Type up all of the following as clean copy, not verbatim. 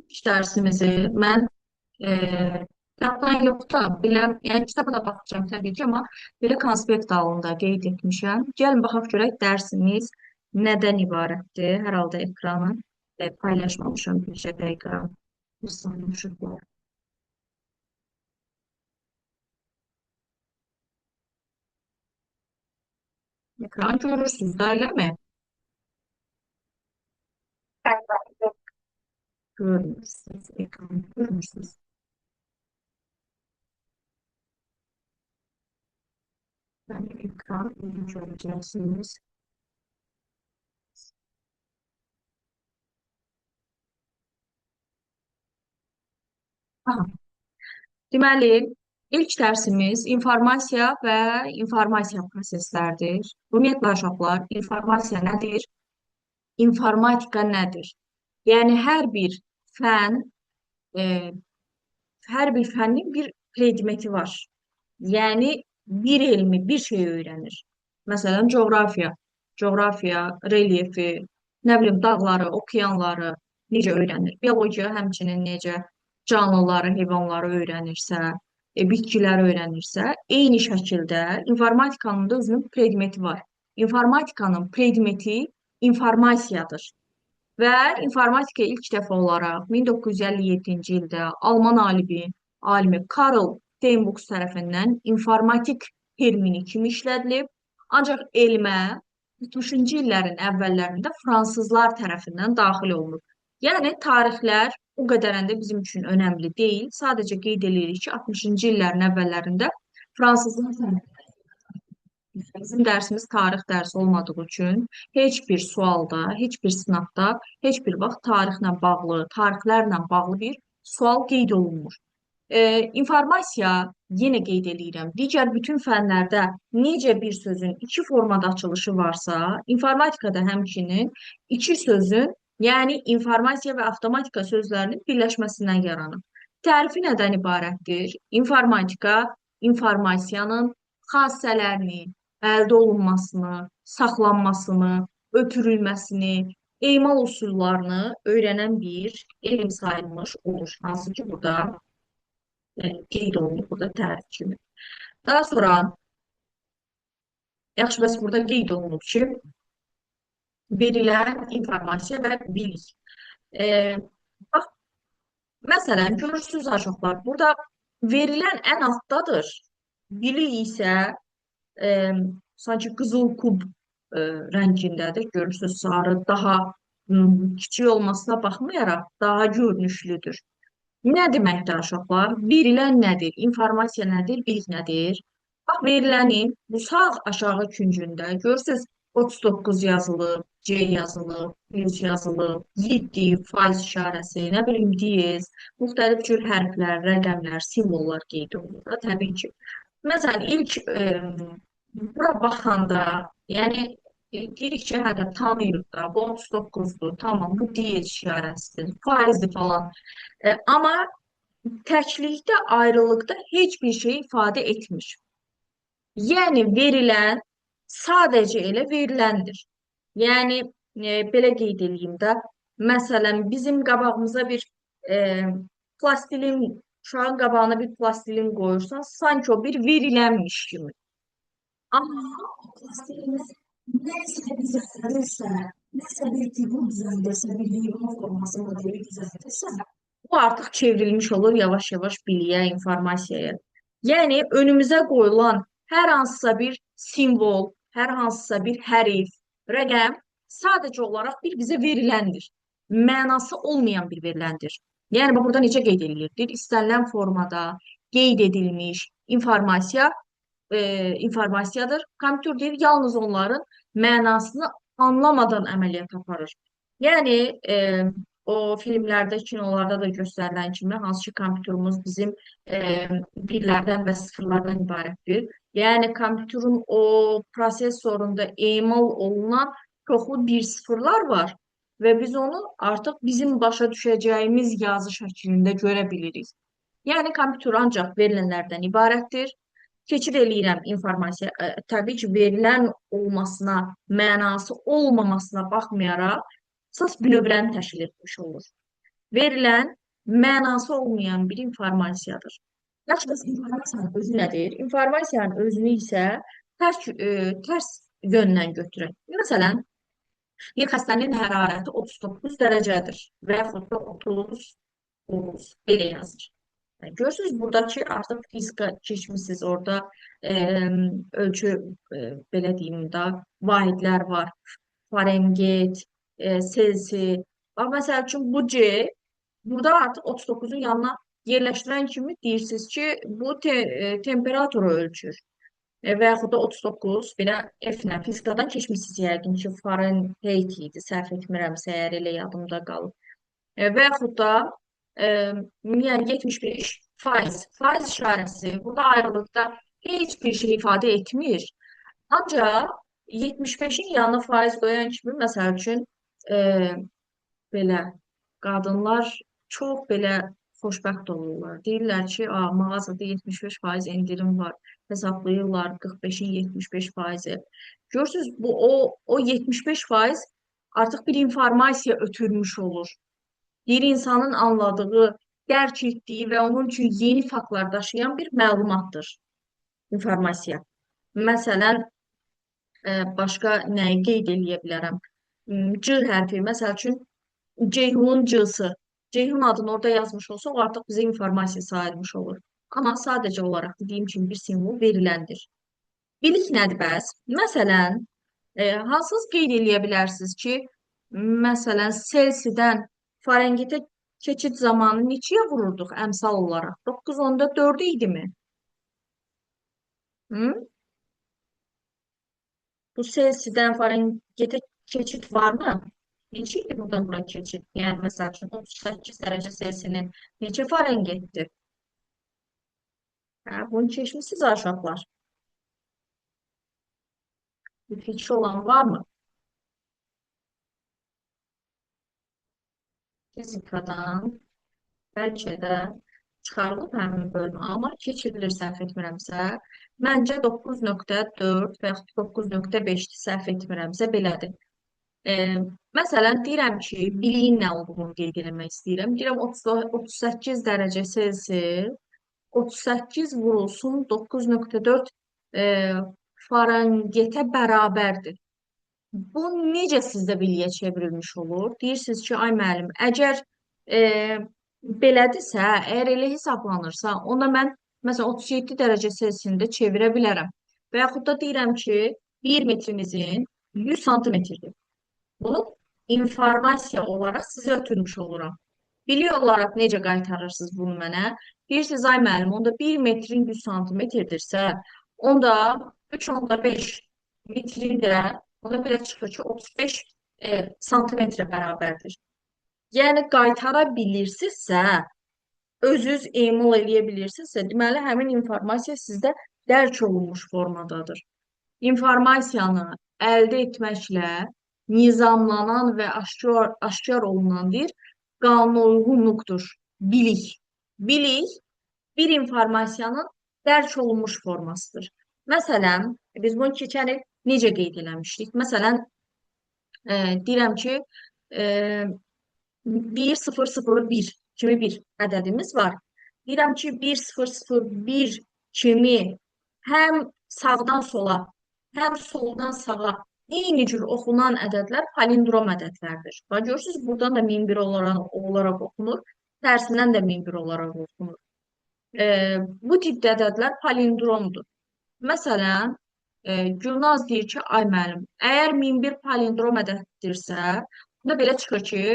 İlk dersimizi mən kitabdan yox da biləm, yəni kitaba da baxacağım təbii ki, amma belə konspekt halında qeyd etmişəm. Gəlin baxaq görək dərsimiz nədən ibarətdir. Hər halda ekranı paylaşmamışam bir şeydə ekran. Bir saniyə şurada. Ekran görürsünüz də, eləmi? Görmürsünüz, ekranı görmürsünüz. Yəni ekran görəcəksiniz. Aha, deməli, ilk dərsimiz informasiya və informasiya proseslərdir. Ümumiyyətlə uşaqlar, informasiya nədir? İnformatika nədir? Yəni fən, e, hər bir fənnin bir predmeti var. Yəni bir elmi, bir şey öyrənir. Məsələn, coğrafiya. Coğrafiya, relyefi, nə bilim, dağları, okeanları necə öyrənir? Biologiya həmçinin necə canlıları, heyvanları öyrənirsə, bitkiləri öyrənirsə, eyni şəkildə informatikanın da özünün predmeti var. İnformatikanın predmeti informasiyadır. Və informatika ilk dəfə olaraq 1957-ci ildə alimi Karl Steinbuch tərəfindən informatik termini kimi işlədilib. Ancaq elmə 60-cı illərin əvvəllərində fransızlar tərəfindən daxil olunub. Yəni tarixlər o qədərəndə bizim üçün önəmli deyil. Sadəcə qeyd edirik ki, 60-cı illərin əvvəllərində fransızlar tərəfindən bizim dərsimiz tarix dərsi olmadığı üçün heç bir sualda, heç bir sınaqda, heç bir vaxt tarixlərlə bağlı bir sual qeyd olunmur. İnformasiya, yenə qeyd edirəm, digər bütün fənlərdə necə bir sözün iki formada açılışı varsa, informatikada həmçinin iki sözün, yəni informasiya və avtomatika sözlərinin birləşməsindən yaranır. Tərifi nədən ibarətdir? İnformatika, informasiyanın xassələrini, əldə olunmasını, saxlanmasını, ötürülməsini, emal üsullarını öyrənən bir elm sayılmış olur. Hansı ki, burada qeyd olunur, burada tərif kimi. Daha sonra, yaxşı, bəs burada qeyd olunur ki, verilən informasiya və bilik. E, bax, məsələn, görürsünüz uşaqlar, burada verilən ən altdadır. Bilik isə sanki qızıl kub rəngindədir. Görürsünüz, sarı daha kiçik olmasına baxmayaraq daha görünüşlüdür. Nə deməkdir uşaqlar? Verilən nədir? İnformasiya nədir? Bilik nədir? Bax, verilənin bu sağ aşağı küncündə görürsünüz 39 yazılıb, C yazılıb, 100 yazılıb, 7 faiz işarəsi, nə bilim diyez, müxtəlif cür hərflər, rəqəmlər, simvollar qeyd olunur da təbii ki. Məsələn, ilk bura baxanda, yəni deyirik ki, hə də tanıyırıq da, bu 39-dur, tamam, bu diyez işarəsidir, faizdir falan. Amma təklikdə, ayrılıqda heç bir şey ifadə etmir. Yəni verilən sadəcə elə veriləndir. Yəni belə qeyd edeyim də, məsələn, bizim qabağımıza bir e, plastilin, uşağın qabağına bir plastilin qoyursan, sanki o bir verilənmiş kimi. Amma plastilimiz nəsə düzəldirsə, nəsə bir tipi düzəldirsə, bir heyvan forması modeli düzəldirsə, bu artıq çevrilmiş olur yavaş-yavaş biliyə, informasiyaya. Yəni önümüzə qoyulan hər hansısa bir simvol, hər hansısa bir hərf, rəqəm sadəcə olaraq bir bizə veriləndir. Mənası olmayan bir veriləndir. Yəni burada necə qeyd edilir? İstənilən formada qeyd edilmiş informasiyadır. Kompüter deyir, yalnız onların mənasını anlamadan əməliyyat aparır. Yəni o filmlərdə, kinolarda da göstərilən kimi, hansı ki, kompüterimiz bizim birlərdən və sıfırlardan ibarətdir. Yəni kompüterin o prosesorunda emal olunan çoxlu bir sıfırlar var və biz onu artıq bizim başa düşəcəyimiz yazı şəklində görə bilirik. Yəni kompüter ancaq verilənlərdən ibarətdir. keçid eləyirəm informasiya. Təbii ki, verilən olmasına, mənası olmamasına baxmayaraq, əsas bünövrəni təşkil etmiş olur. Verilən mənası olmayan bir informasiyadır. Yaxşı, bəs informasiyanın özü nədir? İnformasiyanın özünü isə tərs yöndən götürək. Məsələn, bir xəstənin hərarəti 39 dərəcədir və yaxud da 30 belə yazır. Yəni, görürsünüz, buradakı artıq fizika keçmişsiniz, orada ölçü, belə deyim da, vahidlər var. Farenheit, Selsi. Bax, məsəl üçün, bu C, burada artıq 39-un yanına yerləşdirən kimi deyirsiniz ki, bu temperaturu ölçür. Və yaxud da 39, belə F-lə fizikadan keçmişsiniz yəqin ki, Fahrenheit idi, səhv etmirəmsə, əgər elə yadımda qalıb. Və yaxud da yəni 75%, faiz işarəsi burada ayrılıqda heç bir şey ifadə etmir. Ancaq 75-in yanına faiz qoyan kimi, məsəl üçün, belə qadınlar çox belə xoşbəxt olurlar. Deyirlər ki, mağazada 75% endirim var. Hesablayırlar 45-in 75%. Görürsünüz, o 75% artıq bir informasiya ötürmüş olur. Bir insanın anladığı, dərk etdiyi və onun üçün yeni faktlar daşıyan bir məlumatdır informasiya. Məsələn, başqa nəyi qeyd edə bilərəm? C hərfi, məsəl üçün, Ceyhunun C'sı. Ceyhun adını orada yazmış olsa, o artıq bizə informasiya sayılmış olur. Amma sadəcə olaraq dediyim kimi bir simvol veriləndir. Bilik nədir bəs? Məsələn, hansınız qeyd edə bilərsiniz ki, məsələn, Selsidən Farenheitə keçid zamanı neçəyə vururduq əmsal olaraq? 9-10-da 4 idimi? Bu Selsidən Farenheitə keçid varmı? Neçə idi buradan bura keçid? Yəni, məsəl üçün, 38 dərəcə Selsinin neçə Farenheitdir? Bunu keçmişsiniz aşağılar. Bir fikri olan var mı? Fizikadan bəlkə də çıxarılıb həmin bölümü, amma keçirilir səhv etmirəmsə. Məncə 9.4 və yaxud 9.5-dir, səhv etmirəmsə belədir. Məsələn, deyirəm ki, biliyin nə olduğunu qeyd etmək istəyirəm. Deyirəm 38 dərəcə Selsi 38 vurulsun 9.4 Farenheitə bərabərdir. Bu necə sizdə biliyə çevrilmiş olur? Deyirsiniz ki, ay müəllim, əgər belədirsə, əgər elə hesablanırsa, onda mən məsələn 37 dərəcə Selsində çevirə bilərəm. Və yaxud da deyirəm ki, 1 metrimizin 100 santimetrdir. Bunu informasiya olaraq sizə ötürmüş oluram. Bilik olaraq necə qaytarırsınız bunu mənə? Deyirsiniz, ay müəllim, onda 1 metrin 100 santimetrdirsə, onda 3.5 metrin də ona belə çıxır ki, 35 santimetrə bərabərdir. Yəni, qaytara bilirsinizsə, özünüz emal edə bilirsinizsə, deməli, həmin informasiya sizdə dərk olunmuş formadadır. İnformasiyanı əldə etməklə nizamlanan və aşkar olunan bir qanuna uyğunluqdur. Bilik. Bilik bir informasiyanın dərk olunmuş formasıdır. Məsələn, biz bunu keçən il necə qeyd eləmişdik? Məsələn, deyirəm ki, 1001 kimi bir ədədimiz var. Deyirəm ki, 1001 kimi həm sağdan sola, həm soldan sağa eyni cür oxunan ədədlər palindrom ədədlərdir. Görürsünüz, buradan da 1001 olaraq oxunur, tərsindən də 1001 olaraq oxunur. Bu tipdə ədədlər palindromdur. Məsələn, Gülnaz deyir ki, ay müəllim, əgər 1001 palindrom ədəddirsə, bunda belə çıxır ki,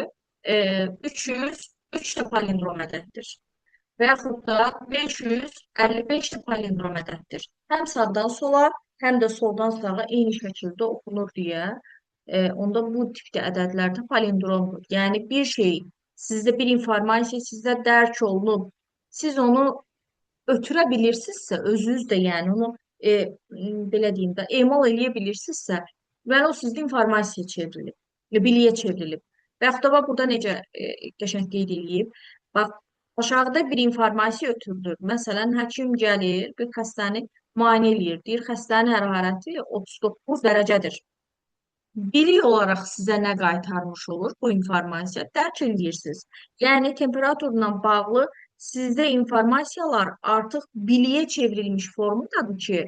303 də palindrom ədəddir. Və yaxud da 555 də palindrom ədəddir. Həm sağdan sola, həm də soldan sağa eyni şəkildə oxunur deyə, onda bu tipdə ədədlərdə palindromdur. Yəni, bir şey, sizdə bir informasiya sizdə dərk olunub, siz onu ötürə bilirsinizsə, özünüz də yəni onu belə deyim də, emal eləyə bilirsinizsə, və o sizdə informasiya çevrilib, biliyə çevrilib. Və yaxud da burada necə qəşəng qeyd edilib, bax, aşağıda bir informasiya ötürülür. Məsələn, həkim gəlir, bir xəstəni müayinə eləyir. Deyir, xəstənin hərarəti 39 dərəcədir. Bilik olaraq sizə nə qaytarmış olur bu informasiya? Dərk edirsiniz. Yəni temperaturla bağlı sizdə informasiyalar artıq biliyə çevrilmiş formundadır ki,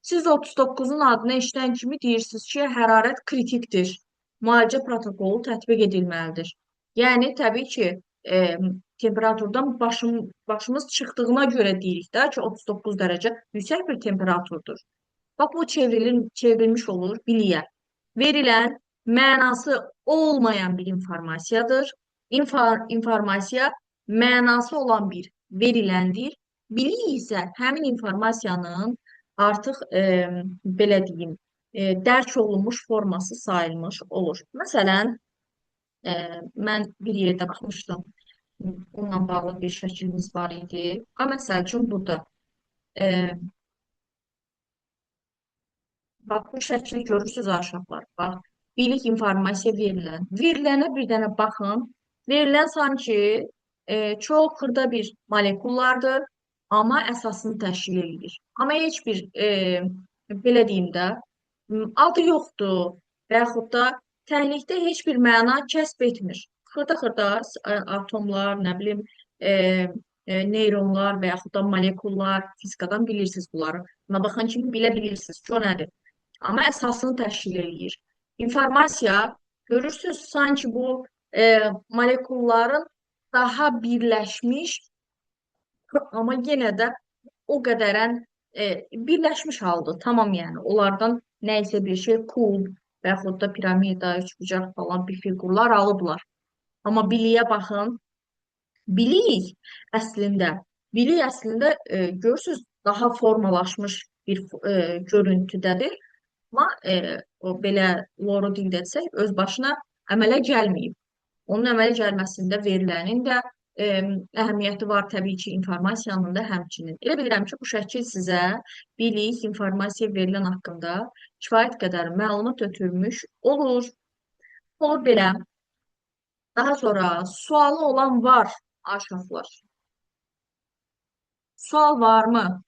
siz 39-un adını eşidən kimi deyirsiniz ki, hərarət kritikdir. Müalicə protokolu tətbiq edilməlidir. Yəni təbii ki, temperaturdan başımız çıxdığına görə deyirik də ki, 39 dərəcə yüksək bir temperaturdur. Bax bu çevrilmiş olur biliyə. Verilən mənası olmayan bir informasiyadır. İnformasiya mənası olan bir veriləndir. Bilik isə həmin informasiyanın artıq belə deyim, dərk olunmuş forması sayılmış olur. Məsələn, mən bir yerdə baxmışdım. Bununla bağlı bir şəklimiz var idi. Məsəl üçün burada. E, Bax, bu şəkli görürsünüz aşağılar. Bax, bilik informasiya verilən. Verilənə bir dənə baxın. Verilən sanki çox xırda bir molekullardır, amma əsasını təşkil edir. Amma heç bir, belə deyim də, adı yoxdur və yaxud da təhlildə heç bir məna kəsb etmir. Xırda-xırda atomlar, nə bilim, e, neyronlar və yaxud da molekullar, fizikadan bilirsiniz bunları. Buna baxan kimi bilə bilirsiniz ki, o nədir. Amma əsasını təşkil edir. İnformasiya, görürsünüz, sanki bu molekulların daha birləşmiş, amma yenə də o qədərən birləşmiş haldır. Tamam yəni. Onlardan nə isə bir şey kub və yaxud da piramida, üçbucaq falan bir fiqurlar alıblar. Amma biliyə baxın. Bilik əslində, bilik əslində görürsünüz, daha formalaşmış bir görüntüdədir. Amma o belə loru dildə desək, öz başına əmələ gəlməyib. Onun əmələ gəlməsində verilənin də əhəmiyyəti var təbii ki, informasiyanın da həmçinin. Elə bilirəm ki, bu şəkil sizə bilik, informasiya verilən haqqında kifayət qədər məlumat ötürmüş olur. Olur belə. Daha sonra sualı olan var aşağılar. Sual varmı?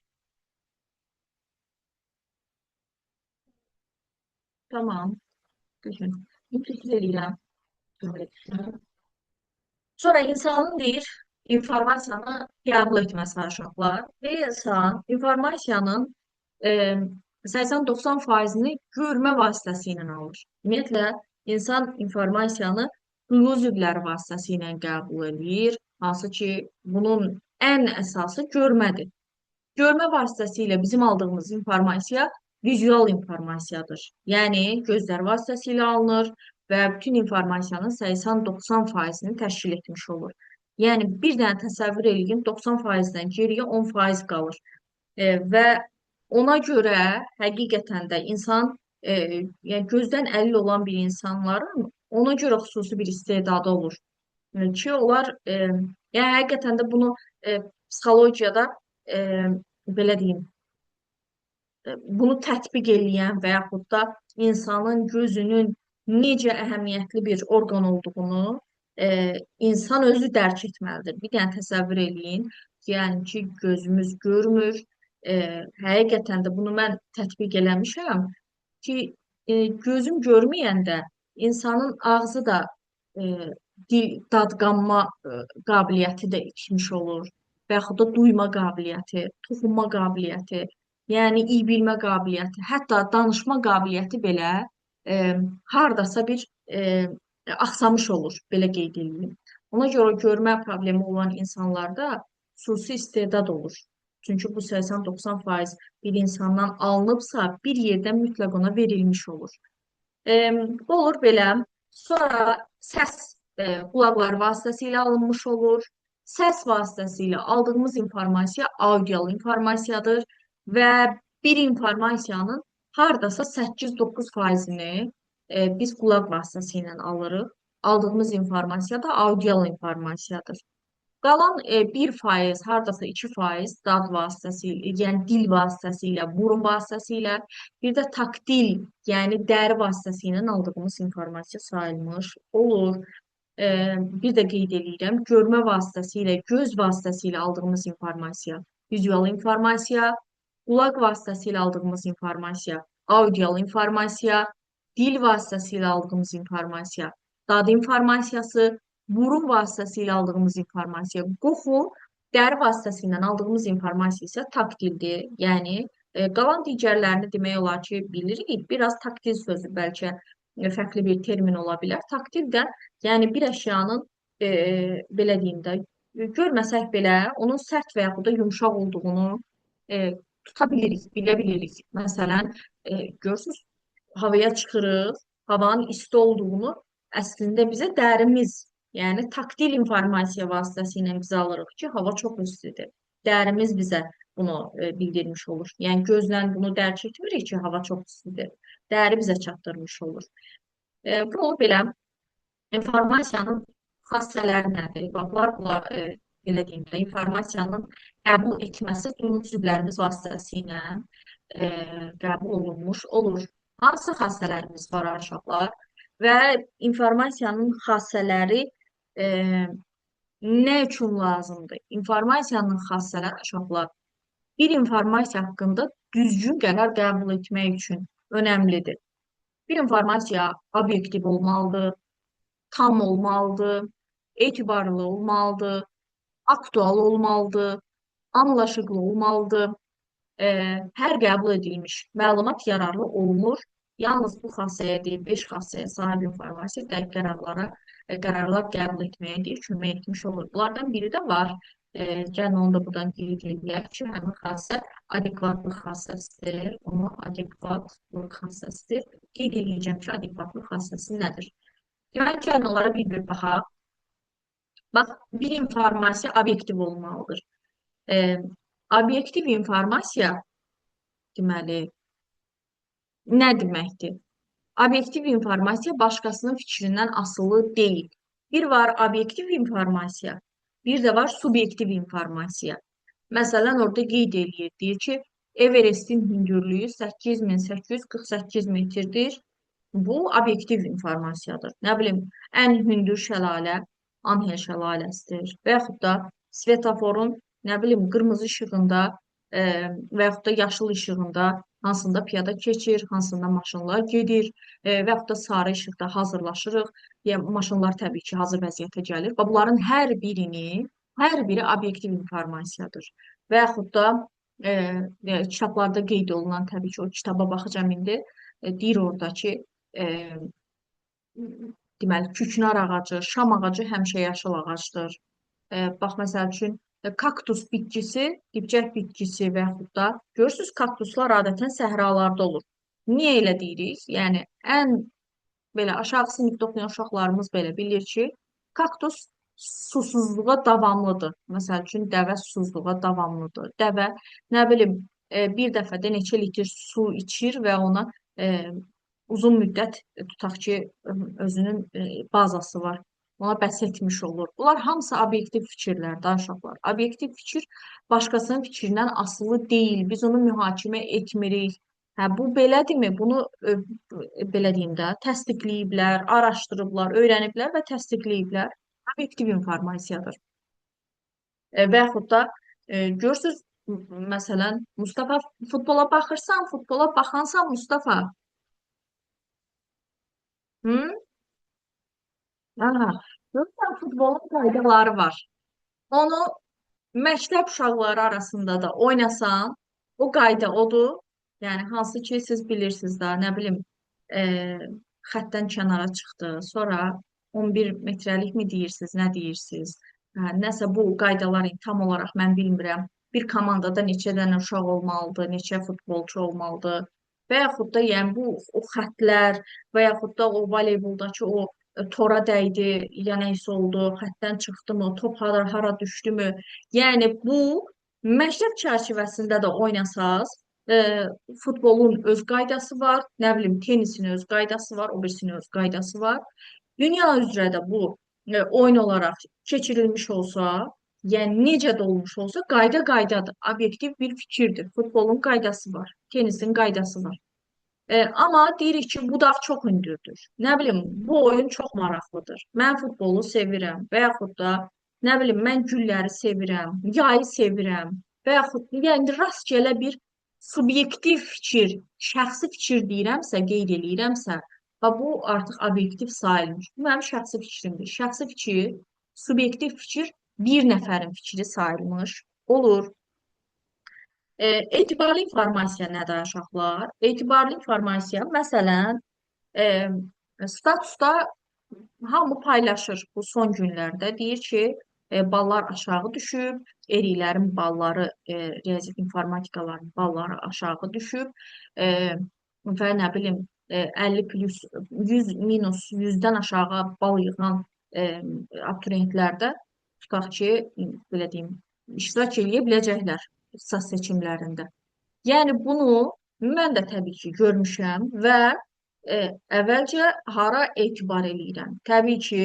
Tamam. Düşün. Fikir edirəm. Sonra insanın deyir, informasiyanı qəbul etməsi aşağılar və insan informasiyanın 80-90%-ni görmə vasitəsilə alır. Ümumiyyətlə, insan informasiyanı duyu üzvləri vasitəsilə qəbul edir, hansı ki, bunun ən əsası görmədir. Görmə vasitəsilə bizim aldığımız informasiya vizual informasiyadır. Yəni, gözlər vasitəsilə alınır və bütün informasiyanın 80-90%-ni təşkil etmiş olur. Yəni, bir dənə təsəvvür edin, 90%-dən geriyə 10% qalır. Və ona görə həqiqətən də insan, yəni gözdən əlil olan bir insanların ona görə xüsusi bir istedadı olur. Ki, onlar, yəni həqiqətən də bunu psixologiyada belə deyim, bunu tətbiq eləyən və yaxud da insanın gözünün necə əhəmiyyətli bir orqan olduğunu insan özü dərk etməlidir. Bir dənə təsəvvür eləyin, yəni ki, gözümüz görmür. Həqiqətən də bunu mən tətbiq eləmişəm ki, gözüm görməyəndə insanın ağzı da dil dadqanma qabiliyyəti də itmiş olur və yaxud da duyma qabiliyyəti, toxunma qabiliyyəti, yəni iyi bilmə qabiliyyəti, hətta danışma qabiliyyəti belə hardasa bir axsamış olur, belə qeyd edeyim. Ona görə görmə problemi olan insanlarda xüsusi istedad olur. Çünki bu 80-90% bir insandan alınıbsa, bir yerdən mütləq ona verilmiş olur. Olur belə. Sonra səs qulaqlar vasitəsilə alınmış olur. Səs vasitəsilə aldığımız informasiya audial informasiyadır və bir informasiyanın hardasa 8-9%-ni biz qulaq vasitəsilə alırıq. Aldığımız informasiya da audial informasiyadır. Qalan 1%, hardasa 2% dad vasitəsilə, yəni dil vasitəsilə, burun vasitəsilə, bir də taktil, yəni dəri vasitəsilə aldığımız informasiya sayılmış olur. Bir də qeyd edirəm, görmə vasitəsilə, göz vasitəsilə aldığımız informasiya, vizual informasiya, qulaq vasitəsilə aldığımız informasiya, audial informasiya, dil vasitəsilə aldığımız informasiya, dad informasiyası, burun vasitəsilə aldığımız informasiya, qoxu, dəri vasitəsilə aldığımız informasiya isə taktildir. Yəni, qalan digərlərini demək olar ki, bilirik. Biraz taktil sözü bəlkə fərqli bir termin ola bilər. Taktil də, yəni bir əşyanın belə deyim də, görməsək belə onun sərt və yaxud da yumşaq olduğunu e, tuta bilirik, bilə bilirik. Məsələn, görürsüz, havaya çıxırıq, havanın isti olduğunu əslində bizə dərimiz, yəni taktil informasiya vasitəsilə biz alırıq ki, hava çox istidir. Dərimiz bizə bunu bildirmiş olur. Yəni gözlə bunu dərk etmirik ki, hava çox istidir. Dəri bizə çatdırmış olur. Bu belə informasiyanın xassələri nədir? Bunlar belə deyim də, informasiyanın qəbul etməsi duyğu üzvlərimiz vasitəsilə qəbul olunmuş olur. Hansı xassələrimiz var uşaqlar? Və informasiyanın xassələri e, nə üçün lazımdır? İnformasiyanın xassələri uşaqlar bir informasiya haqqında düzgün qərar qəbul etmək üçün önəmlidir. Bir informasiya obyektiv olmalıdır, tam olmalıdır, etibarlı olmalıdır, aktual olmalıdır, anlaşıqlı olmalıdır. Hər qəbul edilmiş məlumat yararlı olmur. Yalnız bu xassəyə deyil, 5 xassəyə sahib informasiya dəqiq qərarlar qəbul etməyə deyil, kömək etmiş olur. Bunlardan biri də var. Gəlin onu da buradan qeyd edək ki, həmin xassə adekvatlıq xassəsidir. Onu adekvatlıq xassəsidir. Qeyd edəcəm ki, adekvatlıq xassəsi nədir? Deməli, gəlin onlara bir-bir baxaq. Bax, bir informasiya obyektiv olmalıdır. Obyektiv informasiya deməli, nə deməkdir? Obyektiv informasiya başqasının fikrindən asılı deyil. Bir var obyektiv informasiya, bir də var subyektiv informasiya. Məsələn, orada qeyd eləyir, deyir ki, Everestin hündürlüyü 8848 metrdir. Bu obyektiv informasiyadır. Nə bilim, ən hündür şəlalə Anhel şəlaləsidir. Və yaxud da svetoforun, nə bilim, qırmızı işığında və yaxud da yaşıl işığında hansında piyada keçir, hansında maşınlar gedir və yaxud da sarı işıqda hazırlaşırıq. Yəni, maşınlar təbii ki, hazır vəziyyətə gəlir. Və bunların hər biri obyektiv informasiyadır. Və yaxud da kitablarda qeyd olunan, təbii ki, o kitaba baxacağım indi, deyir orada ki, deməli, küknar ağacı, şam ağacı həmişə yaşıl ağacdır. Bax, məsəl üçün, kaktus bitkisi, dibçək bitkisi və yaxud da, görürsünüz, kaktuslar adətən səhralarda olur. Niyə elə deyirik? Yəni, ən belə aşağı sinifdə oxuyan uşaqlarımız belə bilir ki, kaktus susuzluğa davamlıdır. Məsəl üçün, dəvə susuzluğa davamlıdır. Dəvə, nə bilim, bir dəfədə neçə litr su içir və ona uzun müddət tutaq ki, özünün bazası var. Ona bəs etmiş olur. Bunlar hamısı obyektiv fikirlər, uşaqlar. Obyektiv fikir başqasının fikrindən asılı deyil. Biz onu mühakimə etmirik. Hə, bu belədirmi? Bunu belə deyim də, təsdiqləyiblər, araşdırıblar, öyrəniblər və təsdiqləyiblər. Obyektiv informasiyadır. Və yaxud da görürsüz, məsələn, Mustafa futbola baxırsan, futbola baxansan Mustafa. Hı? Aha, görürsən futbolun qaydaları var. Onu məktəb uşaqları arasında da oynasan, o qayda odur. Yəni hansı ki siz bilirsiniz də, nə bilim, e, xəttdən kənara çıxdı. Sonra 11 metrəlik mi deyirsiniz, nə deyirsiniz? Hə, nəsə bu qaydaları tam olaraq mən bilmirəm. Bir komandada neçə dənə uşaq olmalıdır, neçə futbolçu olmalıdır. Və yaxud da yəni bu o xəttlər və yaxud da o voleyboldakı o tora dəydi, ya nəysə oldu, xəttdən çıxdımı, top hara düşdümü? Yəni bu məktəb çərçivəsində də oynasaz, futbolun öz qaydası var, nə bilim tenisin öz qaydası var, o birisinin öz qaydası var. Dünya üzrə də bu oyun olaraq keçirilmiş olsa, yəni necə də olmuş olsa, qayda qaydadır, obyektiv bir fikirdir. Futbolun qaydası var, tenisin qaydası var. Amma deyirik ki, bu dağ çox hündürdür. Nə bilim, bu oyun çox maraqlıdır. Mən futbolu sevirəm və yaxud da, nə bilim, mən gülləri sevirəm, yayı sevirəm və yaxud, yəni rastgele bir subyektiv fikir, şəxsi fikir deyirəmsə, qeyd eləyirəmsə, və bu artıq obyektiv sayılmır. Bu mənim şəxsi fikrimdir. Şəxsi fikir, subyektiv fikir bir nəfərin fikri sayılmış olur. Etibarlı informasiya nədir uşaqlar? Etibarlı informasiya, məsələn, e, statusda hamı paylaşır bu son günlərdə. Deyir ki, ballar aşağı düşüb, eriklərin balları, riyaziyyat informatikaların balları aşağı düşüb e, və nə bilim 50 plus 100 minus 100-dən aşağı bal yığan abituriyentlərdə tutaq ki, belə deyim, iştirak eləyə biləcəklər ixtisas seçimlərində. Yəni bunu mən də təbii ki, görmüşəm və əvvəlcə hara etibar eləyirəm? Təbii ki,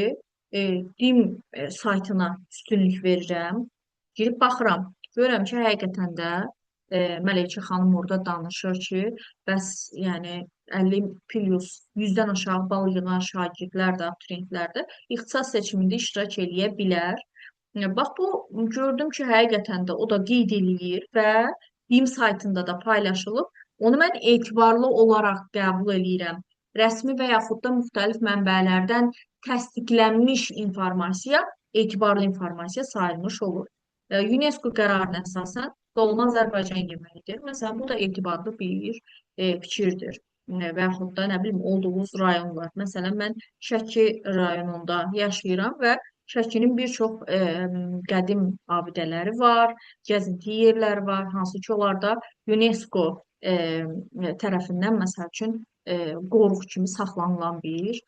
DİM saytına üstünlük verirəm. Girib baxıram. Görürəm ki, həqiqətən də Məleykə xanım orada danışır ki, bəs yəni 50 plus 100-dən aşağı bal yığan şagirdlər də, abituriyentlər də ixtisas seçimində iştirak eləyə bilər. Bax bu gördüm ki, həqiqətən də o da qeyd eləyir və BİM saytında da paylaşılıb. Onu mən etibarlı olaraq qəbul eləyirəm. Rəsmi və yaxud da müxtəlif mənbələrdən təsdiqlənmiş informasiya etibarlı informasiya sayılmış olur. UNESCO qərarına əsasən dolma Azərbaycan yeməyidir. Məsələn, bu da etibarlı bir fikirdir. Və yaxud da nə bilim olduğunuz rayonlar. Məsələn, mən Şəki rayonunda yaşayıram və Şəkinin bir çox qədim abidələri var, gəzinti yerləri var, hansı ki, onlarda UNESCO tərəfindən məsəl üçün qoruq kimi saxlanılan bir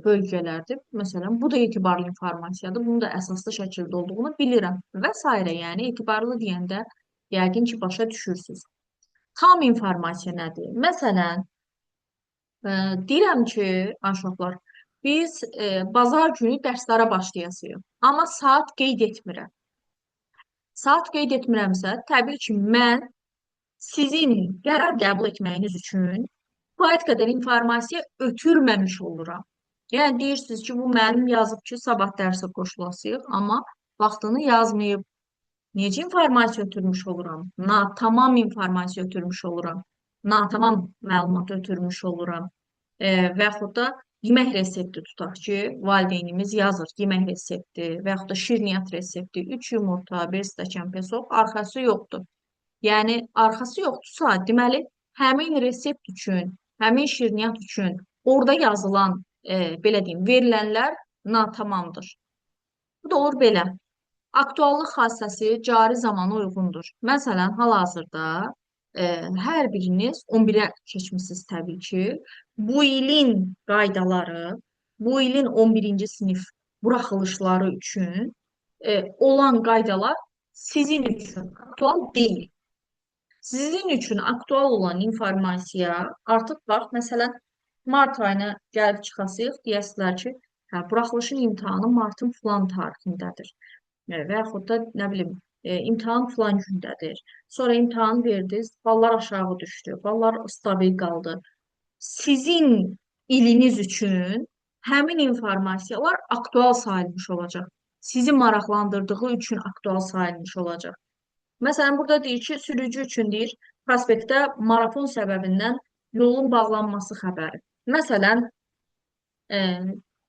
bölgələrdir. Məsələn, bu da etibarlı informasiyadır. Bunun da əsaslı şəkildə olduğunu bilirəm və s. Yəni etibarlı deyəndə yəqin ki, başa düşürsünüz. Tam informasiya nədir? Məsələn, deyirəm ki, uşaqlar, biz bazar günü dərslərə başlayasıyıq. Amma saat qeyd etmirəm. Saat qeyd etmirəmsə, təbii ki, mən sizin qərar qəbul etməyiniz üçün kifayət qədər informasiya ötürməmiş oluram. Yəni deyirsiniz ki, bu müəllim yazıb ki, sabah dərsə qoşulasıyıq, amma vaxtını yazmayıb. Necə informasiya ötürmüş oluram? Tamam informasiya ötürmüş oluram. Natamam məlumat ötürmüş oluram. Və yaxud da yemək resepti tutaq ki, valideynimiz yazır yemək resepti və yaxud da şirniyyat resepti, 3 yumurta, 1 stəkan peso, arxası yoxdur. Yəni, arxası yoxdursa, deməli, həmin resept üçün, həmin şirniyyat üçün orada yazılan, belə deyim, verilənlər natamamdır. Bu da olur belə. Aktuallıq xassəsi cari zamana uyğundur. Məsələn, hal-hazırda hər biriniz 11-ə keçmisiniz təbii ki. Bu ilin qaydaları, bu ilin 11-ci sinif buraxılışları üçün olan qaydalar sizin üçün aktual deyil. Sizin üçün aktual olan informasiya artıq bax, məsələn, mart ayına gəlib çıxasıyıq, deyəsilər ki, hə, buraxılışın imtahanı martın filan tarixindədir. Və yaxud da, nə bilim, imtahan filan gündədir. Sonra imtahan verdiniz, ballar aşağı düşdü, ballar stabil qaldı. Sizin iliniz üçün həmin informasiyalar aktual sayılmış olacaq. Sizi maraqlandırdığı üçün aktual sayılmış olacaq. Məsələn, burada deyir ki, sürücü üçün deyir, prospektdə marafon səbəbindən yolun bağlanması xəbəri. Məsələn,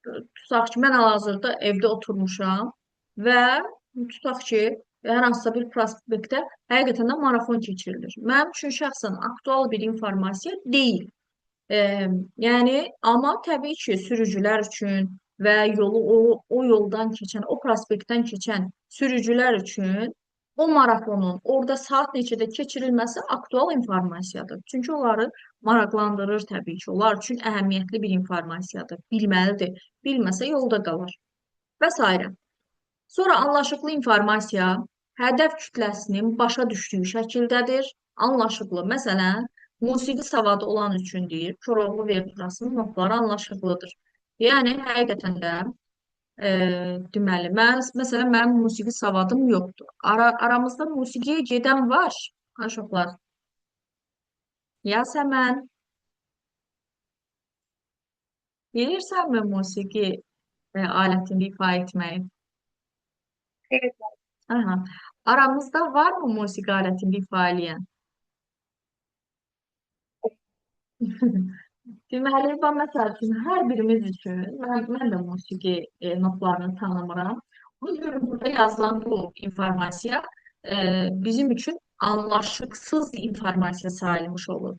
tutaq ki, mən hal-hazırda evdə oturmuşam və tutaq ki, hər hansısa bir prospektdə həqiqətən də marafon keçirilir. Mənim üçün şəxsən aktual bir informasiya deyil. Yəni, amma təbii ki, sürücülər üçün və yolu o yoldan keçən, o prospektdən keçən sürücülər üçün o marafonun orada saat neçədə keçirilməsi aktual informasiyadır. Çünki onları maraqlandırır təbii ki, onlar üçün əhəmiyyətli bir informasiyadır, bilməlidir. Bilməsə yolda qalır və s. Sonra anlaşıqlı informasiya hədəf kütləsinin başa düşdüyü şəkildədir. Anlaşıqlı, məsələn, musiqi savadı olan üçün deyir, Koroğlu Verturasının notları anlaşıqlıdır. Yəni, həqiqətən də deməli, məsələn, mənim musiqi savadım yoxdur. Aramızda musiqiyə gedən var, uşaqlar. Yasəmən, bilirsənmi musiqi alətini ifa etməyi? Evet. Aha. Aramızda var mı musiqi alətini ifa edən? Deməli, bax, məsəl üçün, hər birimiz üçün, mən də musiqi notlarını tanımıram. Ona görə burada yazılan bu informasiya bizim üçün anlaşıqsız informasiya sayılmış olur.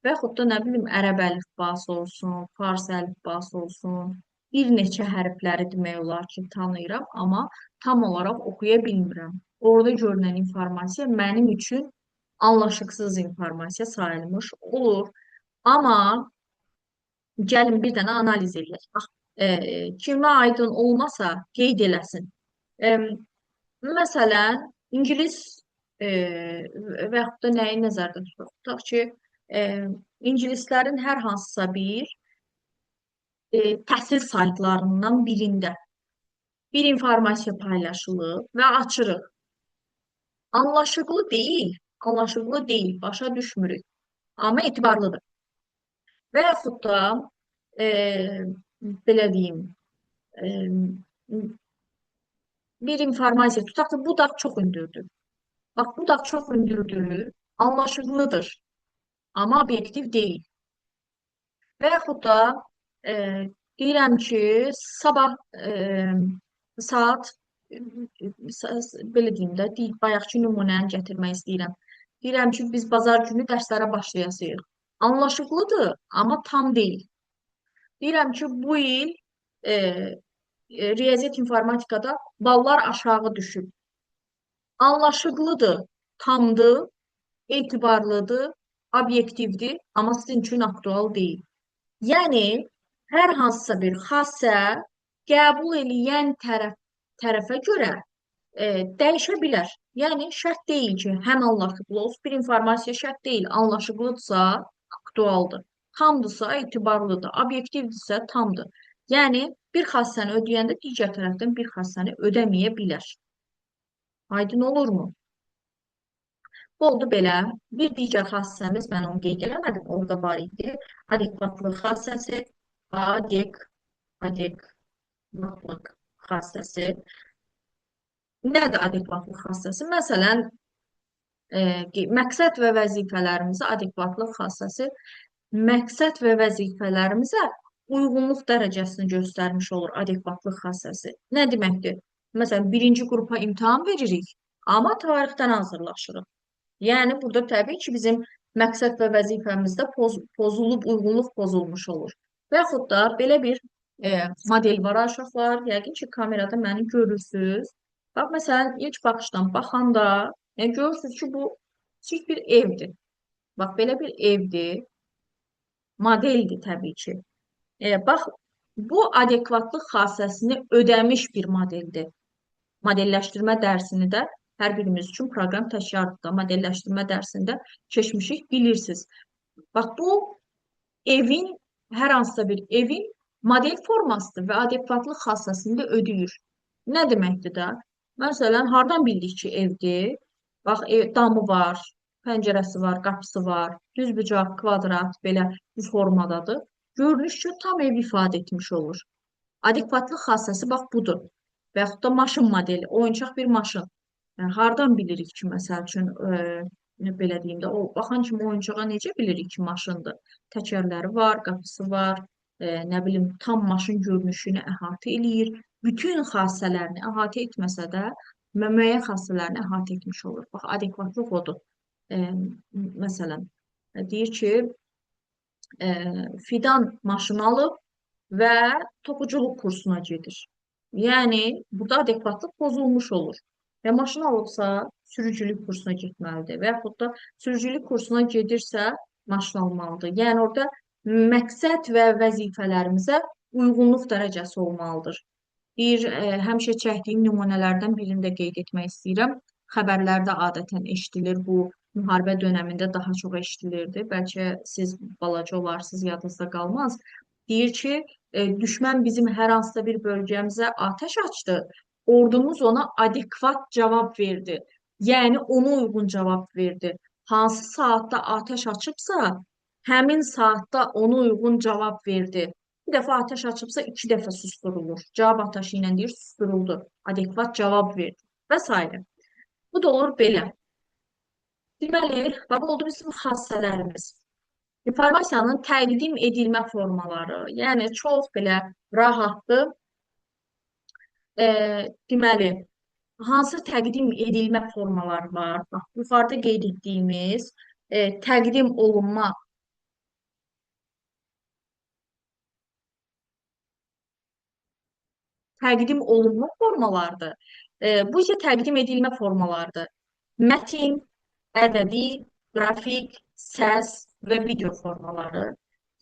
Və yaxud da, nə bilim, ərəb əlifbası olsun, fars əlifbası olsun, bir neçə hərfləri demək olar ki, tanıyıram, amma tam olaraq oxuya bilmirəm. Orada görünən informasiya mənim üçün anlaşıqsız informasiya sayılmış olur. Amma gəlin bir dənə analiz edək. Bax, kimə aydın olmasa qeyd eləsin. E, Məsələn, ingilis e, və yaxud da nəyi nəzərdə tutaq? Tutaq ki, e, ingilislərin hər hansısa bir təhsil saytlarından birində bir informasiya paylaşılıb və açırıq. Anlaşıqlı deyil, anlaşıqlı deyil, başa düşmürük, amma etibarlıdır. Və yaxud da e, belə deyim, e, bir informasiya tutaq da bu dağ çox hündürdür. Bax, bu dağ çox hündürdür, anlaşıqlıdır, amma obyektiv deyil. Və yaxud da e, deyirəm ki, sabah saat belə deyim də, bayaqki nümunəni gətirmək istəyirəm. Deyirəm ki, biz bazar günü dərslərə başlayasıyıq. Anlaşıqlıdır, amma tam deyil. Deyirəm ki, bu il e, riyaziyyat informatikada ballar aşağı düşüb. Anlaşıqlıdır, tamdır, etibarlıdır, obyektivdir, amma sizin üçün aktual deyil. Yəni, hər hansısa bir xassə qəbul eləyən tərəfə görə dəyişə bilər. Yəni, şərt deyil ki, həm anlaşıqlı olsun, bir informasiya şərt deyil, anlaşıqlıdırsa aktualdır, tamdırsa etibarlıdır, obyektivdirsə tamdır. Yəni, bir xassəni ödəyəndə digər tərəfdən bir xassəni ödəməyə bilər. Aydın olurmu? Bu oldu belə. Bir digər xassəmiz, mən onu qeyd eləmədim, orada var idi. Adekvatlıq xassəsi, adekvatlıq xassəsi. Nədir adekvatlıq xassəsi? Məsələn, məqsəd və vəzifələrimizi adekvatlıq xassəsi məqsəd və vəzifələrimizə uyğunluq dərəcəsini göstərmiş olur adekvatlıq xassəsi. Nə deməkdir? Məsələn, birinci qrupa imtahan veririk, amma tarixdən hazırlaşırıq. Yəni, burada təbii ki, bizim məqsəd və vəzifəmizdə pozulub, uyğunluq pozulmuş olur. Və yaxud da belə bir model var, uşaqlar. Yəqin ki, kamerada məni görürsünüz. Bax, məsələn, ilk baxışdan baxanda görürsünüz ki, bu kiçik bir evdir. Bax, belə bir evdir. Modeldir təbii ki. Bax, bu adekvatlıq xassəsini ödəmiş bir modeldir. Modelləşdirmə dərsini də hər birimiz üçün proqram təşkilatında modelləşdirmə dərsində keçmişik, bilirsiniz. Bax, bu evin, hər hansısa bir evin model formasıdır və adekvatlıq xassəsini də ödəyir. Nə deməkdir də? Məsələn, hardan bildik ki, evdir? Bax, damı var, pəncərəsi var, qapısı var, düzbucaq, kvadrat, belə bir formadadır. Görünüşcə tam ev ifadə etmiş olur. Adekvatlıq xassəsi bax budur. Və yaxud da maşın modeli, oyuncaq bir maşın. Yəni, hardan bilirik ki, məsəl üçün, belə deyim də, o baxan kimi oyuncağa necə bilirik ki, maşındır? Təkərləri var, qapısı var, nə bilim, tam maşın görünüşünü əhatə eləyir. Bütün xassələrini əhatə etməsə də, müəyyən xassələrini əhatə etmiş olur. Bax, adekvatlıq odur. Məsələn, deyir ki, Fidan maşın alıb və toxuculuq kursuna gedir. Yəni, burada adekvatlıq pozulmuş olur. Və maşın alıbsa, sürücülük kursuna getməlidir. Və yaxud da sürücülük kursuna gedirsə, maşın almalıdır. Yəni, orada məqsəd və vəzifələrimizə uyğunluq dərəcəsi olmalıdır. Həmişə çəkdiyim nümunələrdən birini də qeyd etmək istəyirəm. Xəbərlərdə adətən eşidilir, bu müharibə dönəmində daha çox eşidilirdi. Bəlkə siz balaca olarsınız, yadınızda qalmaz. Deyir ki, düşmən bizim hər hansısa bir bölgəmizə atəş açdı, ordumuz ona adekvat cavab verdi. Yəni, ona uyğun cavab verdi. Hansı saatda atəş açıbsa, həmin saatda ona uyğun cavab verdi. Bir dəfə atəş açıbsa, 2 dəfə susturulur. Cavab atəşi ilə deyir, susturuldu. Adekvat cavab verdi və s. Bu da olur belə. Deməli, bax oldu bizim xassələrimiz. İnformasiyanın təqdim edilmə formaları. Yəni çox belə rahatdır. E, deməli, hansı təqdim edilmə formaları var? Bax, yuxarıda qeyd etdiyimiz təqdim olunma təqdim olunma formalardır. Bu isə təqdim edilmə formalardır. Mətin, ədəbi, qrafik, səs və video formaları.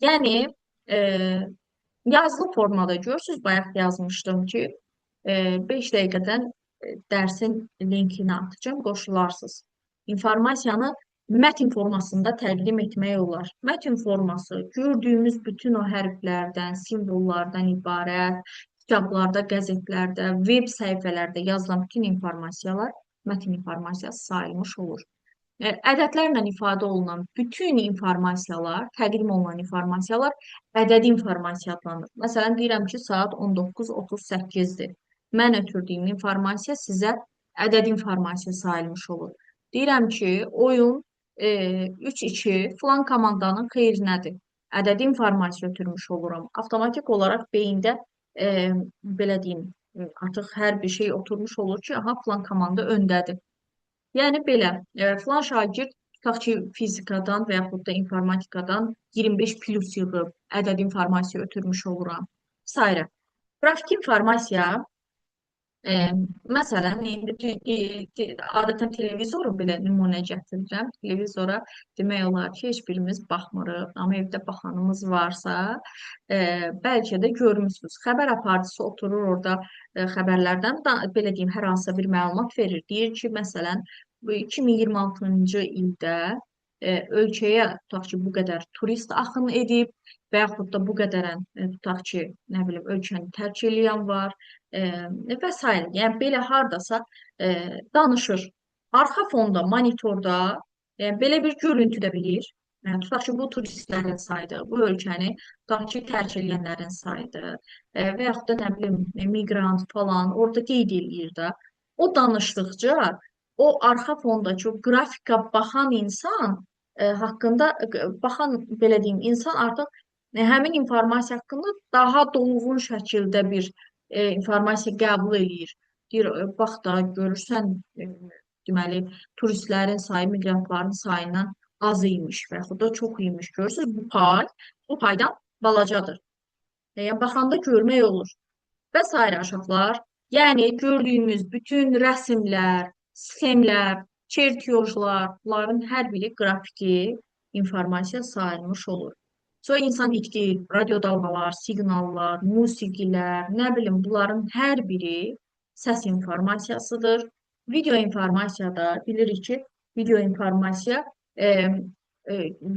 Yəni, e, yazılı formada görürsünüz, bayaq yazmışdım ki, 5 dəqiqədən dərsin linkini atacağım, qoşularsınız. İnformasiyanı mətn formasında təqdim etmək olar. Mətn forması gördüyümüz bütün o hərflərdən, simvollardan ibarət, kitablarda, qəzetlərdə, veb səhifələrdə yazılan bütün informasiyalar mətn informasiyası sayılmış olur. Ədədlərlə ifadə olunan bütün informasiyalar, təqdim olunan informasiyalar ədədi informasiya adlanır. Məsələn, deyirəm ki, saat 19:38-dir. Mən ötürdüyüm informasiya sizə ədədi informasiya sayılmış olur. Deyirəm ki, oyun 3-2 filan komandanın xeyrinədir. Ədədi informasiya ötürmüş oluram. Avtomatik olaraq beyində e, belə deyim, artıq hər bir şey oturmuş olur ki, aha, filan komanda öndədir. Yəni belə, filan şagird tutaq ki, fizikadan və yaxud da informatikadan 25 plus yığıb ədəd informasiya ötürmüş oluram. Sairə. Qrafik informasiya, e, məsələn, indi adətən televizoru belə nümunə gətirirəm. Televizora demək olar ki, heç birimiz baxmırıq, amma evdə baxanımız varsa, bəlkə də görmüsünüz. Xəbər aparıcısı oturur orada xəbərlərdən belə deyim, hər hansısa bir məlumat verir. Deyir ki, məsələn, bu 2026-cı ildə ölkəyə tutaq ki, bu qədər turist axın edib və yaxud da bu qədərən tutaq ki, nə bilim, ölkəni tərk eləyən var və s. Yəni belə hardasa danışır. Arxa fonda, monitorda belə bir görüntü də bilir. Yəni, tutaq ki, bu turistlərin sayıdır, bu ölkəni tutaq ki, tərk eləyənlərin sayıdır və yaxud da nə bilim, miqrant falan orada qeyd eləyir də. O danışdıqca o arxa fondakı o qrafika baxan insan haqqında baxan belə deyim, insan artıq həmin informasiya haqqında daha dolğun şəkildə bir informasiya qəbul eləyir. Deyir, bax da görürsən, deməli, turistlərin sayı miqrantların sayından az imiş və yaxud da çox imiş. Görürsünüz, bu paydan balacadır. Yəni baxanda görmək olur. Və sairə aşağılar. Yəni gördüyümüz bütün rəsmlər, sxemlər, çertyojlar, bunların hər biri qrafiki informasiya sayılmış olur. Sonra insan nitqi, radio dalğalar, siqnallar, musiqilər, nə bilim, bunların hər biri səs informasiyasıdır. Video informasiyada bilirik ki, video informasiya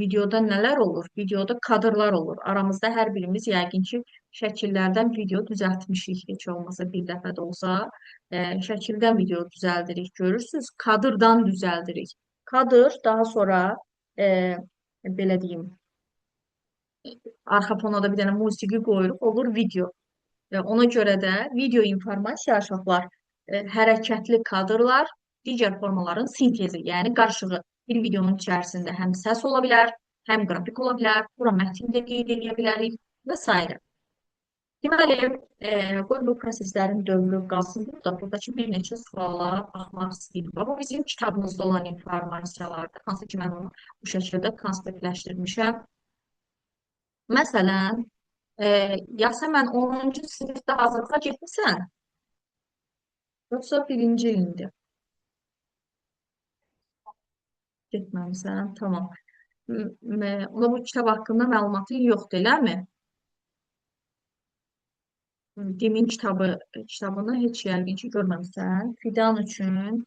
videoda nələr olur? Videoda kadrlar olur. Aramızda hər birimiz yəqin ki, şəkillərdən video düzəltmişik, heç olmasa bir dəfə də olsa. Şəkildən video düzəldirik, görürsünüz, kadrdan düzəldirik. Kadr daha sonra belə deyim, arxa fona da bir dənə musiqi qoyuruq, olur video. Ona görə də video informasiya aşağılar hərəkətli kadrlar, digər formaların sintezi, yəni qarışığı. Bir videonun içərisində həm səs ola bilər, həm qrafik ola bilər, bura mətn də qeyd edə bilərik və s. Deməli, qoy bu proseslərin dövrü qalsın burada. Buradakı bir neçə suala baxmaq istəyirəm. Bu bizim kitabımızda olan informasiyalardır. Hansı ki, mən onu bu şəkildə konspektləşdirmişəm. Məsələn, Yasəmən 10-cu sinifdə hazırlığa getmisən? Yoxsa birinci ilində getməmisən? Tamam. Ona bu kitab haqqında məlumatın yoxdur, eləmi? Dimin kitabını heç yəqin ki, görməmisən. Fidan üçün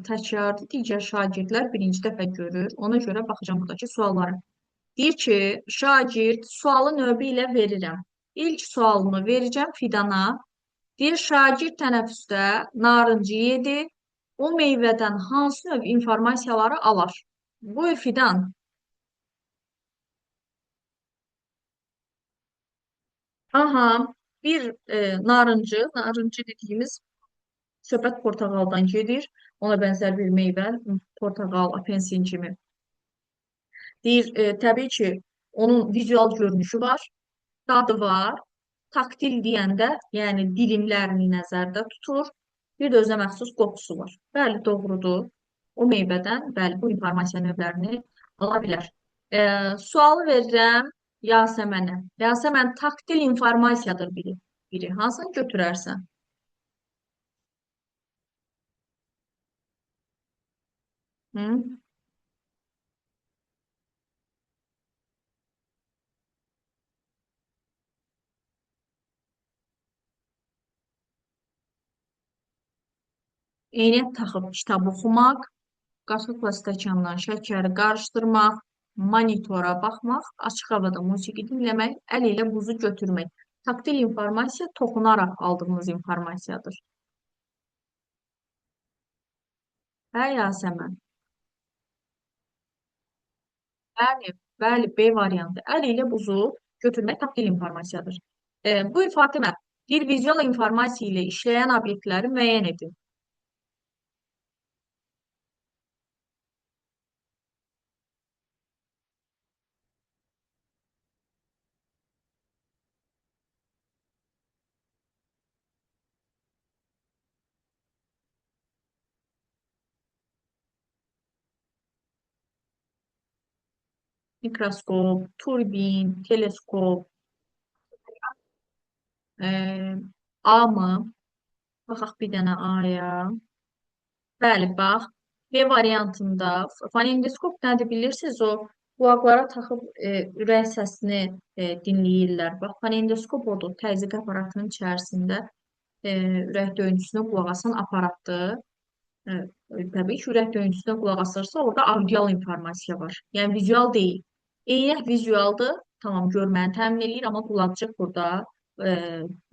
təkrarlı digər şagirdlər birinci dəfə görür. Ona görə baxacağım buradakı suallara. Deyir ki, şagird sualı növbə ilə verirəm. İlk sualımı verəcəm Fidana. Deyir, şagird tənəffüsdə narıncı yedi. O meyvədən hansı növ informasiyaları alar? Buyur Fidan. Aha, bir narıncı dediyimiz söhbət portağaldan gedir. Ona bənzər bir meyvə, portağal, apensin kimi. Deyir, təbii ki, onun vizual görünüşü var, dadı var. Taktil deyəndə, yəni dilimlərini nəzərdə tutur. Bir də özünə məxsus qoxusu var. Bəli, doğrudur. O meyvədən, bəli, bu informasiya növlərini ala bilər. Sualı verirəm Yasəmənə. Yasəmən, taktil informasiyadır biri. Hansını götürərsən? Hı? Eynək taxıb kitab oxumaq, qaşıqla stəkandan şəkəri qarışdırmaq, monitora baxmaq, açıq havada musiqi dinləmək, əl ilə buzu götürmək. Taktil informasiya toxunaraq aldığımız informasiyadır. Hə, Yasəmən? Bəli, bəli, B variantı. Əl ilə buzu götürmək taktil informasiyadır. Buyur Fatimə, bir vizual informasiya ilə işləyən obyektləri müəyyən edin. Mikroskop, turbin, teleskop, e, A mı? Baxaq bir dənə A-ya. Bəli, bax. B variantında fonendoskop nədir bilirsiniz? O qulaqlara taxıb ürək səsini dinləyirlər. Bax, fonendoskop odur. Təzyiq aparatının içərisində ürək döyüntüsünə qulaq asan aparatdır. Evet, tabii ki, ürək döyüntüsünə qulaq asırsa, orada audial informasiya var. Yəni vizual deyil. Eynək vizualdır, tamam görməni təmin eləyir, amma qulaqcıq burada e,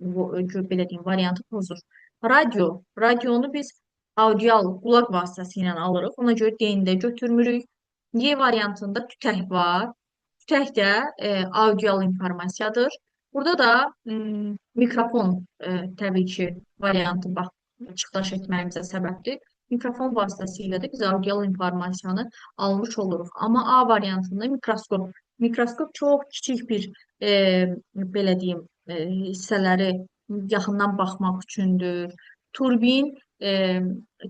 belə deyim, variantı pozur. Radionu biz audial qulaq vasitəsilə alırıq. Ona görə D-ni də götürmürük. Y variantında tütək var. Tütək də audial informasiyadır. Burada da mikrofon təbii ki, variantı bax, çıxış etməyimizə səbəbdir. Mikrofon vasitəsilə də biz audial informasiyanı almış oluruq. Amma A variantında mikroskop. Mikroskop çox kiçik bir belə deyim, hissələri yaxından baxmaq üçündür. Turbin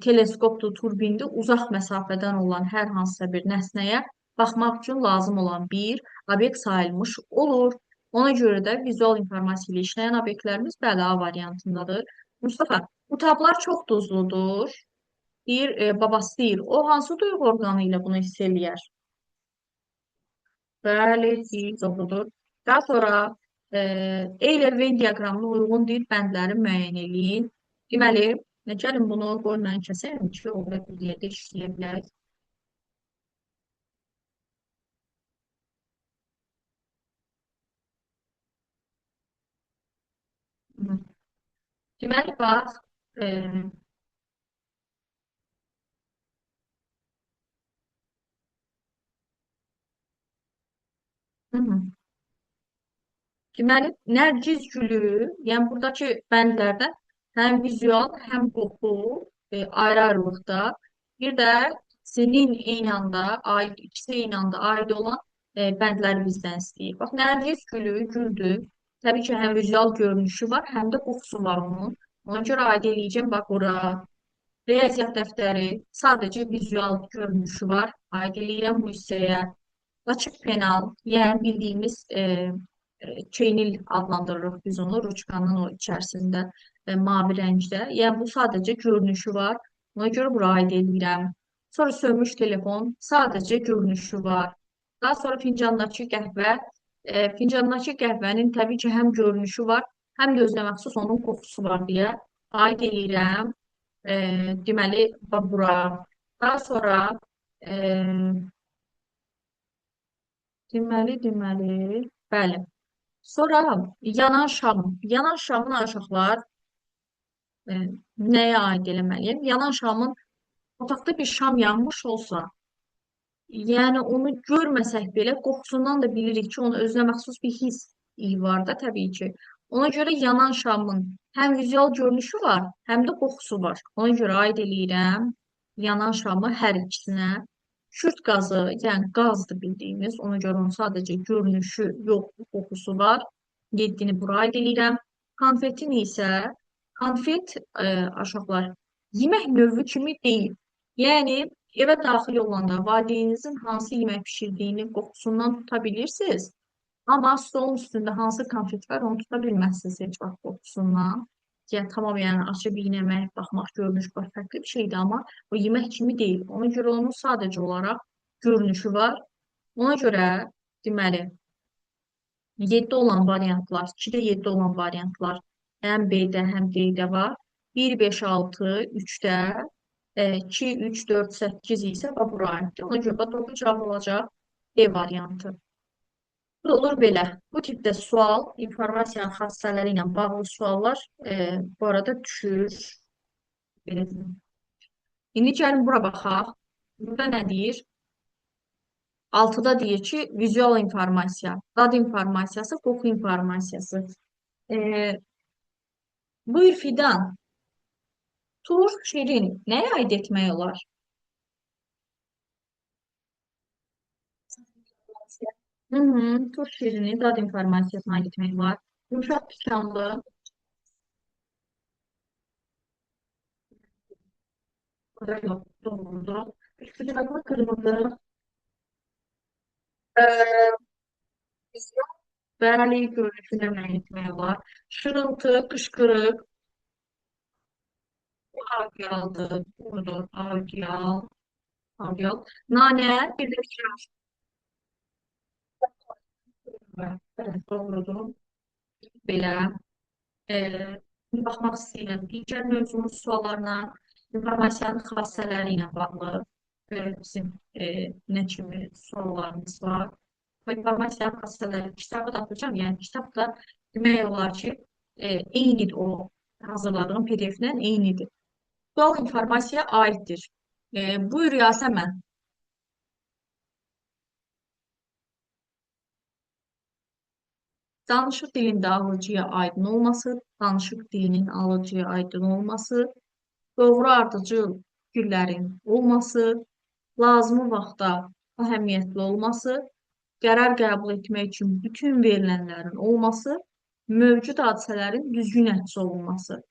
teleskopdur, turbindir. Uzaq məsafədən olan hər hansısa bir nəsnəyə baxmaq üçün lazım olan bir obyekt sayılmış olur. Ona görə də vizual informasiya ilə işləyən obyektlərimiz bəli A variantındadır. Mustafa, bu tablar çox duzludur. Deyir, babası deyir, o hansı duyğu orqanı ilə bunu hiss eləyər? Bəli, deyir, doğrudur. Daha sonra Euler-Venn diaqramına uyğun deyil bəndləri müəyyən eləyin. Deməli, gəlin bunu qoy mən kəsəyim ki, orada bir yerdə işləyə bilək. Hı. Deməli, bax, e, hı -hı. Deməli, Nərgiz gülü, yəni buradakı bəndlərdə həm vizual, həm qoxu ayrı-ayrılıqda. Bir də senin eyni anda aid, ikisi eyni anda aid olan bəndləri bizdən istəyir. Bax, Nərgiz gülü, güldür. Təbii ki, həm vizual görünüşü var, həm də qoxusu var onun. Ona görə aid eləyəcəm, bax, ora. Riyaziyyat dəftəri sadəcə vizual görünüşü var. Aid eləyirəm bu hissəyə. Açıq penal, yəni bildiyimiz çeynil adlandırırıq biz onu, ruçkanın o içərisində mavi rəngdə. Yəni bu sadəcə görünüşü var. Ona görə bura aid edirəm. Sonra sönmüş telefon, sadəcə görünüşü var. Daha sonra fincandakı qəhvə, fincandakı qəhvənin təbii ki, həm görünüşü var, həm də özünə məxsus onun qoxusu var deyə aid edirəm. Deməli, bax bura. Daha sonra e, deməli, bəli. Sonra yanan şam. Yanan şamın aşıqlar nəyə aid eləməliyəm? Yanan şamın otaqda bir şam yanmış olsa, yəni onu görməsək belə qoxusundan da bilirik ki, onun özünə məxsus bir hiss iyi var da təbii ki. Ona görə yanan şamın həm vizual görünüşü var, həm də qoxusu var. Ona görə aid eləyirəm yanan şamı hər ikisinə. Kürt qazı, yəni qazdır bildiyimiz. Ona görə onun sadəcə görünüşü yox, qoxusu var. 7-ni bura aid edirəm. Konfetin isə konfet aşağılar yemək növü kimi deyil. Yəni evə daxil olanda valideyninizin hansı yemək bişirdiyini qoxusundan tuta bilirsiniz. Amma stolun üstündə hansı konfet var, onu tuta bilməzsiniz heç vaxt qoxusundan. Yəni tamam, yəni açıb yemək, baxmaq, görünüş bax fərqli bir şeydir, amma o yemək kimi deyil. Ona görə onun sadəcə olaraq görünüşü var. Ona görə deməli 7 olan variantlar, 2-də 7 olan variantlar həm B-də, həm D-də var. 1, 5, 6, 3-də 2, 3, 4, 8 isə bax bura aiddir. Ona görə bax doğru cavab olacaq D variantı. Bu da olur belə. Bu tipdə sual, informasiyanın xassələri ilə bağlı suallar bu arada düşür. Belə deyim. İndi gəlin bura baxaq. Burada nə deyir? 6-da deyir ki, vizual informasiya, dad informasiyası, qoxu informasiyası. E, Buyur Fidan, Tur, Şirin nəyə aid etmək olar? Hı -hı, Tur, Şirini dad informasiyasına aid etmək olar. Yumşaq pikanlı, burada yox, doğrudur. Sıcaqlı kırmızı, bəli, görünüşünə aid etmək olar. Şırıltı, qışqırıq, Agyal'dı. Doğrudur. Agyal. Agyal. Nane bir de kiraz var. Evet, doğrudur. Belə. E, Baxmaq istəyirəm. Digər mövzumuz suallarla informasiyanın xassələri ilə bağlı bizim nə kimi suallarımız var. Bu informasiyanın xassələri kitabı da atacağım. Yəni kitab da demək olar ki, eynidir o hazırladığım PDF-lə eynidir. Sual informasiya aiddir. Buyur Yasəmən. Danışıq dilində alıcıya aydın olması, danışıq dilinin alıcıya aydın olması, doğru ardıcıl fikirlərin olması, lazımi vaxtda əhəmiyyətli olması, qərar qəbul etmək üçün bütün verilənlərin olması, mövcud hadisələrin düzgün əks olunması.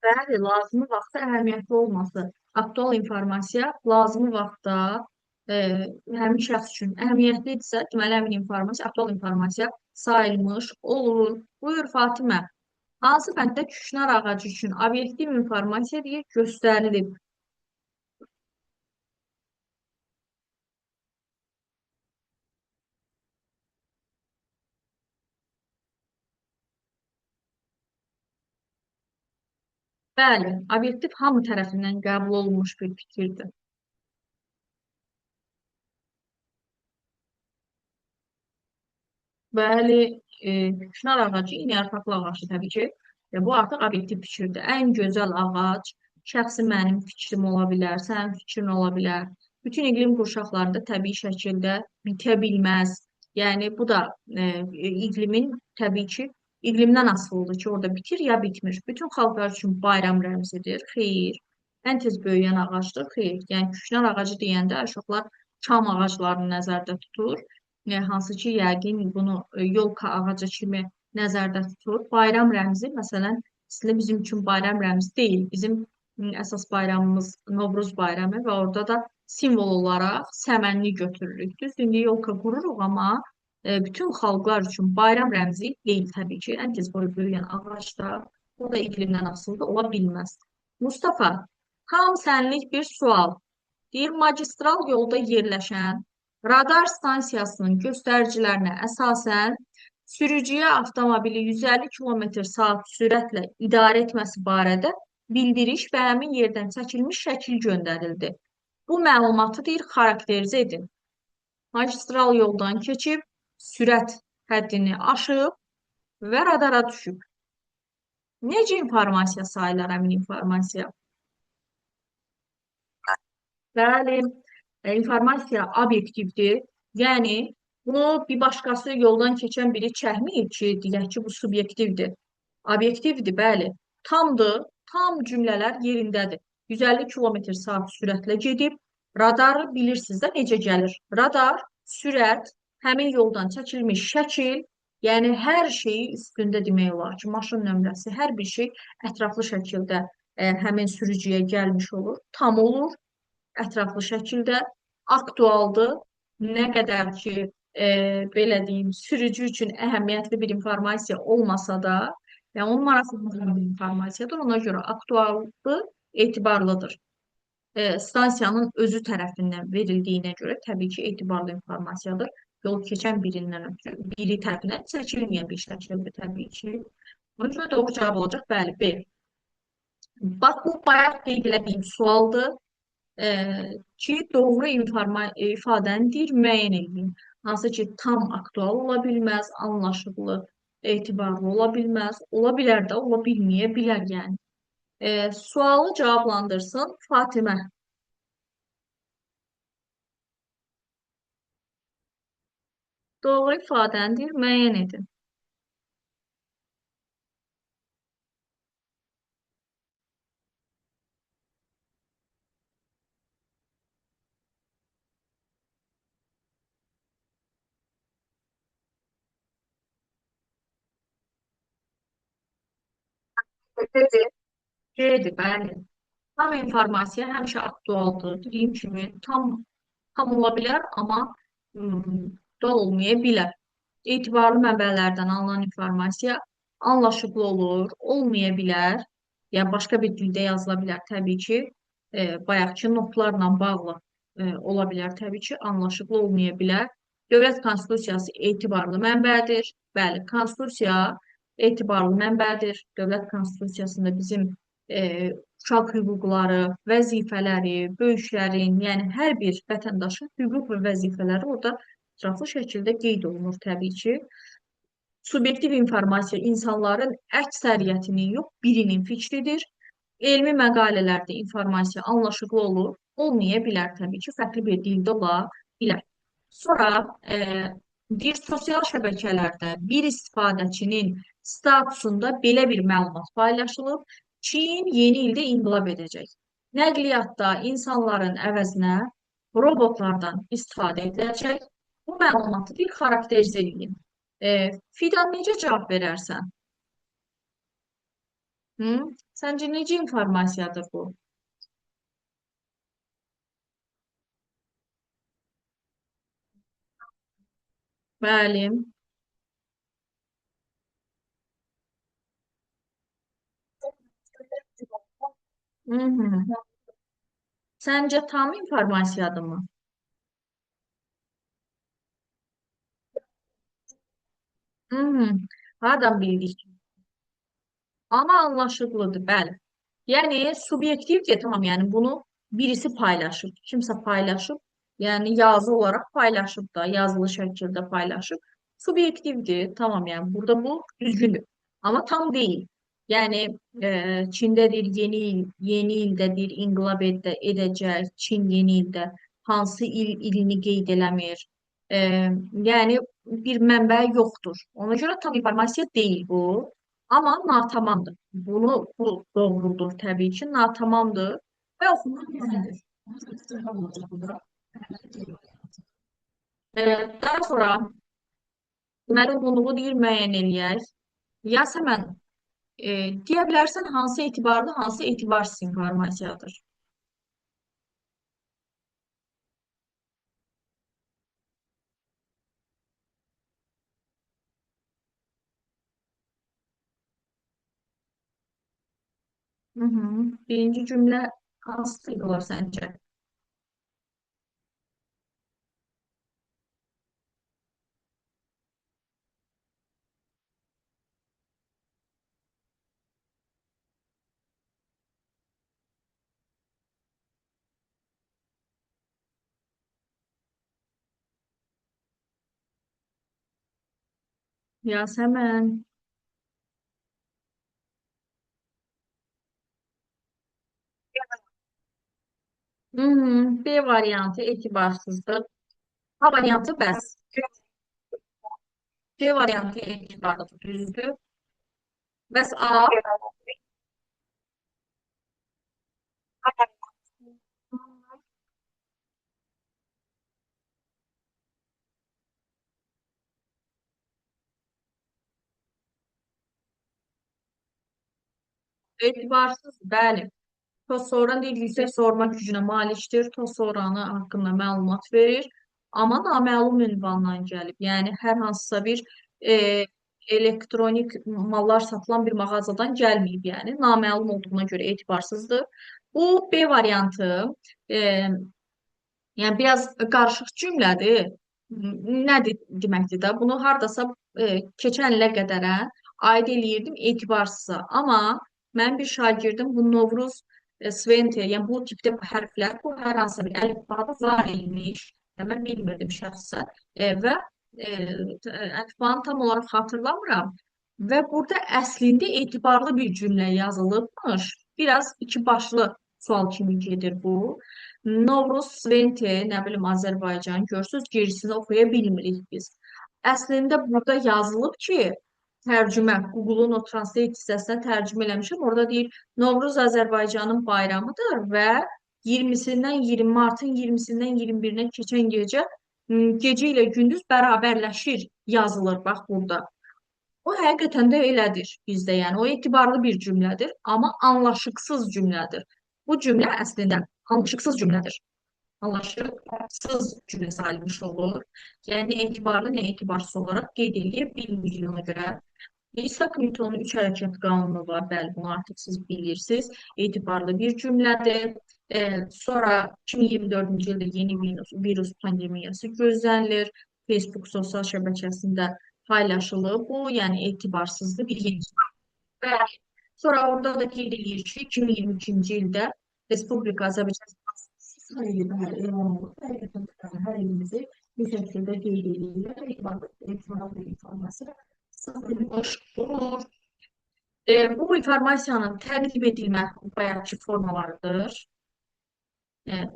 Bəli, lazımi vaxtda əhəmiyyətli olması. Aktual informasiya lazımi vaxtda e, həmin şəxs üçün əhəmiyyətlidirsə, deməli həmin informasiya, aktual informasiya sayılmış olur. Buyur Fatimə. Hansı fənddə küknar ağacı üçün obyektiv informasiya deyə göstərilib? Bəli, obyektiv hamı tərəfindən qəbul olunmuş bir fikirdir. Bəli, Çınar ağacı yine yarpaqlı ağacı təbii ki. Bu artıq obyektiv fikirdir. Ən gözəl ağac, şəxsi mənim fikrim ola bilər, sənin fikrin ola bilər. Bütün iqlim qurşaqlarında təbii şəkildə bitə bilməz. Yəni bu da iqlimin təbii ki, iqlimdən asılıdır ki, orada bitir ya bitmir. Bütün xalqlar üçün bayram rəmzidir. Xeyr. Ən tez böyüyən ağacdır. Xeyr. Yəni küknar ağacı deyəndə uşaqlar çam ağaclarını nəzərdə tutur. Hansı ki, yəqin bunu yolka ağacı kimi nəzərdə tutur. Bayram rəmzi, məsələn, əslində bizim üçün bayram rəmzi deyil. Bizim əsas bayramımız Novruz bayramı və orada da simvol olaraq səmənli götürürük. Düz indi yolka qururuq, amma bütün xalqlar üçün bayram rəmzi deyil təbii ki. Ən tez boyu böyüyən ağac da o da iqlimdən asılı da ola bilməz. Mustafa, tam sənlik bir sual. Deyir, magistral yolda yerləşən radar stansiyasının göstəricilərinə əsasən sürücüyə avtomobili 150 km/saat sürətlə idarə etməsi barədə bildiriş və həmin yerdən çəkilmiş şəkil göndərildi. Bu məlumatı deyir, xarakterizə edin. Magistral yoldan keçib, sürət həddini aşıb və radara düşüb. Necə informasiya sayılar həmin informasiya? Bəli, informasiya obyektivdir. Yəni bunu bir başqası yoldan keçən biri çəkməyib ki, deyək ki, bu subyektivdir. Obyektivdir, bəli. Tamdır, tam cümlələr yerindədir. 150 kilometr saat sürətlə gedib, radarı bilirsiniz də necə gəlir. Radar, sürət, həmin yoldan çəkilmiş şəkil, yəni hər şeyi üstündə demək olar ki, maşın nömrəsi, hər bir şey ətraflı şəkildə həmin sürücüyə gəlmiş olur, tam olur, ətraflı şəkildə aktualdır. Nə qədər ki, belə deyim, sürücü üçün əhəmiyyətli bir informasiya olmasa da, yəni onun maraqlandırdığı bir informasiyadır. Ona görə aktualdır, etibarlıdır. Stansiyanın özü tərəfindən verildiyinə görə təbii ki, etibarlı informasiyadır. Yol keçən birindən ötürü, biri tərəfindən çəkilməyən bir şəkildir təbii ki. Ona görə doğru cavab olacaq, bəli, B. Bax, bu bayaq qeyd etdiyim sualdır. Ki, doğru ifadəni deyir, müəyyən edin. Hansı ki, tam aktual ola bilməz, anlaşıqlı, etibarlı ola bilməz, ola bilər də, ola bilməyə bilər yəni. Sualı cavablandırsın Fatimə. Doğru ifadəni deyir, müəyyən edin. C'dir, bəli. Tam informasiya həmişə aktualdır. Dediyim kimi, tam ola bilər, amma da olmaya bilər. Etibarlı mənbələrdən alınan informasiya anlaşıqlı olur, olmaya bilər. Yəni başqa bir dildə yazıla bilər təbii ki. Bayaqki notlarla bağlı ola bilər təbii ki, anlaşıqlı olmaya bilər. Dövlət Konstitusiyası etibarlı mənbədir. Bəli, Konstitusiya etibarlı mənbədir. Dövlət Konstitusiyasında bizim uşaq hüquqları, vəzifələri, böyüklərin, yəni hər bir vətəndaşın hüquq və vəzifələri orada ətraflı şəkildə qeyd olunur təbii ki. Subyektiv informasiya insanların əksəriyyətinin yox, birinin fikridir. Elmi məqalələrdə informasiya anlaşıqlı olur, olmaya bilər təbii ki, fərqli bir dildə ola bilər. Sonra bir sosial şəbəkələrdə bir istifadəçinin statusunda belə bir məlumat paylaşılıb. Çin yeni ildə inqilab edəcək. Nəqliyyatda insanların əvəzinə robotlardan istifadə ediləcək. Bu məlumatı bir xarakterizə edin. Fidan necə cavab verərsən? Hı? Səncə necə informasiyadır bu? Bəli. Hı -hı. Səncə tam informasiyadırmı? Hı -hı. Hardan bildik? Ama anlaşıqlıdır, bəli. Yəni subyektivdir, tamam, yəni bunu birisi paylaşıb, kimsə paylaşıb, yəni yazı olaraq paylaşıb da, yazılı şəkildə paylaşıb. Subyektivdir, tamam, yəni burada bu düzgündür. Amma tam deyil. Yəni Çindədir yeni ildədir, inqilab edəcək, Çin yeni ildə hansı ilini qeyd eləmir. E, Yəni bir mənbə yoxdur. Ona görə tam informasiya deyil bu. Amma natamamdır. Bu doğrudur təbii ki, natamamdır və oxumaq düzgündür. Daha sonra deməli bunu deyir müəyyən eləyək. Yasəmən, deyə bilərsən hansı etibarlı, hansı etibarsız informasiyadır? Hı -hı. Birinci cümlə hansı olur səncə? Yasəmən. Hı -hı. B variantı etibarsızdır. A variantı bəs. C variantı etibarlıdır, düzdür. Bəs A etibarsız, bəli. Toz-soğuran deyil, yüksək soğurma gücünə malikdir. Toz-soğuranı haqqında məlumat verir. Amma naməlum ünvandan gəlib. Yəni, hər hansısa bir e, elektronik mallar satılan bir mağazadan gəlməyib. Yəni, naməlum olduğuna görə etibarsızdır. Bu B variantı. E, Yəni biraz qarışıq cümlədir. Nədir deməkdir də? Bunu hardasa keçən ilə qədərə aid eləyirdim etibarsıza. Amma mənim bir şagirdim bu Novruz Svente, yəni bu tipdə hərflər bu hər hansı bir əlifbada var imiş. Yəni, mən bilmirdim şəxsən. Və əlifbanı tam olaraq xatırlamıram. Və burada əslində etibarlı bir cümlə yazılıbmış. Biraz iki başlı sual kimi gedir bu. Novruz, Svente, nə bilim Azərbaycan, görürsüz, gerisini oxuya bilmirik biz. Əslində burada yazılıb ki, tərcümə, Google-un o translate hissəsinə tərcümə eləmişəm. Orada deyir, Novruz Azərbaycanın bayramıdır və 20-sindən 20 martın 20-sindən 21-nə keçən gecə gecə ilə gündüz bərabərləşir yazılır bax burada. O həqiqətən də elədir bizdə, yəni o etibarlı bir cümlədir, amma anlaşıqsız cümlədir. Bu cümlə əslində anlaşıqsız cümlədir. Anlaşıqsız cümlə sayılmış olur. Yəni nə etibarlı, nə etibarsız olaraq qeyd edə bilmirik ona görə. İshak Newtonun üç hərəkət qanunu var. Bəli, bunu artıq siz bilirsiniz. Etibarlı bir cümlədir. Sonra 2024-cü ildə yeni virus pandemiyası gözlənilir. Facebook sosial şəbəkəsində paylaşılıb. Bu, yəni etibarsızdır bir yeni. Bəli. Sonra orada da qeyd edir ki, 2022-ci ildə Respublika Azərbaycan sayılı hər elan olub. Həqiqətən də hər ilimizi bu şəkildə qeyd edirlər. Etibarlı informasiya satılmış olur. Bu informasiyanın təqdim edilmə bayaqki formalarıdır.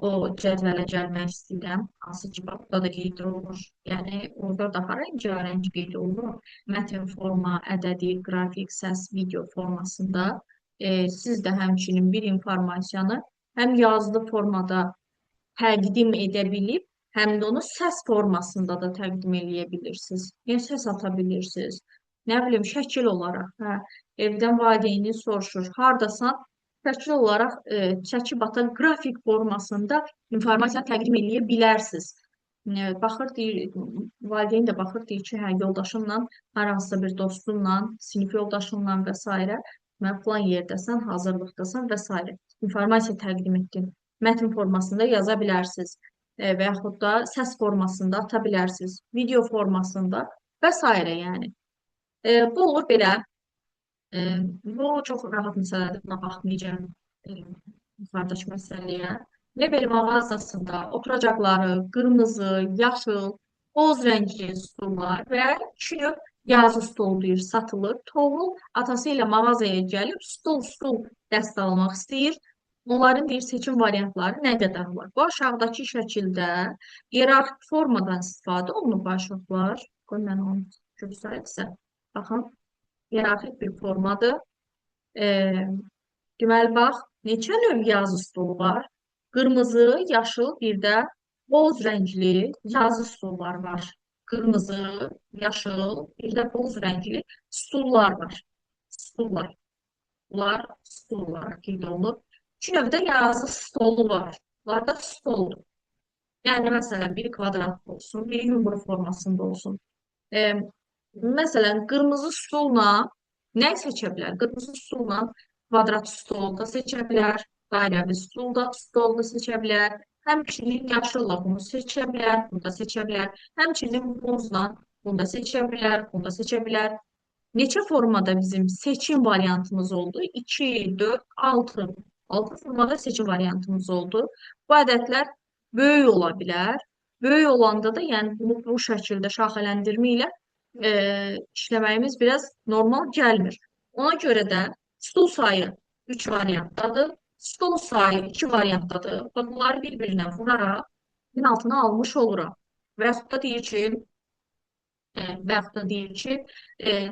O cədvələ gəlmək istəyirəm. Hansı ki, burada da qeyd olunur. Yəni, orada daha rəngarəng qeyd olunur. Mətn forma, ədədi, qrafik, səs, video formasında siz də həmçinin bir informasiyanı həm yazılı formada təqdim edə bilib, həm də onu səs formasında da təqdim edə bilirsiniz. Yəni, səs ata bilirsiniz. Nə bilim, şəkil olaraq, evdən valideyniniz soruşur, hardasan? Şəkil olaraq çəkib atan qrafik formasında informasiya təqdim edə bilərsiniz. Baxır, deyir, valideyn də baxır, deyir ki, hə, yoldaşımla, hər hansısa bir dostumla, sinif yoldaşımla və s. mən plan yerdəsən, hazırlıqdasan və s. informasiya təqdim etdin. Mətn formasında yaza bilərsiniz və yaxud da səs formasında ata bilərsiniz, video formasında və s. yəni. Bu olur belə. Bu çox rahat məsələdir, buna baxmayacağım yuxarıdakı məsələyə. Mebel mağazasında oturacaqları qırmızı, yaşıl, boz rəngli stullar və iki növ yazı stol deyir, satılır. Toğul atası ilə mağazaya gəlib stul dəst almaq istəyir. Onların deyir seçim variantları nə qədər var? Bu aşağıdakı şəkildə iyerarxik formadan istifadə olunub aşağılar. Qoy mən onu göstərəcəm. Baxın, iyerarxik bir formadır. Deməli, bax, neçə növ yazı stolu var? Qırmızı, yaşıl, bir də boz rəngli yazı stollar var. Qırmızı, yaşıl, bir də boz rəngli stullar var. Stullar. Bunlar stullar qeyd olunub. İki növdə yazı stolu var. Bunlar da stoldur. Yəni, məsələn, biri kvadrat olsun, biri yumru formasında olsun. Məsələn, qırmızı stulla nə seçə bilər? Qırmızı stulla kvadrat stol da seçə bilər, dairəvi stol da seçə bilər, həmçinin yaşılla bunu seçə bilər, bunu da seçə bilər, həmçinin bozla bunu da seçə bilər, bunu da seçə bilər. Neçə formada bizim seçim variantımız oldu? 2, 4, 6. 6 formada seçim variantımız oldu. Bu ədədlər böyük ola bilər. Böyük olanda da, yəni bunu bu şəkildə şaxələndirmə ilə işləməyimiz biraz normal gəlmir. Ona görə də stul sayı 3 variantdadır, stul sayı 2 variantdadır. Bunları bir-birinə vuraraq altına almış oluram. Və yaxud da deyir ki,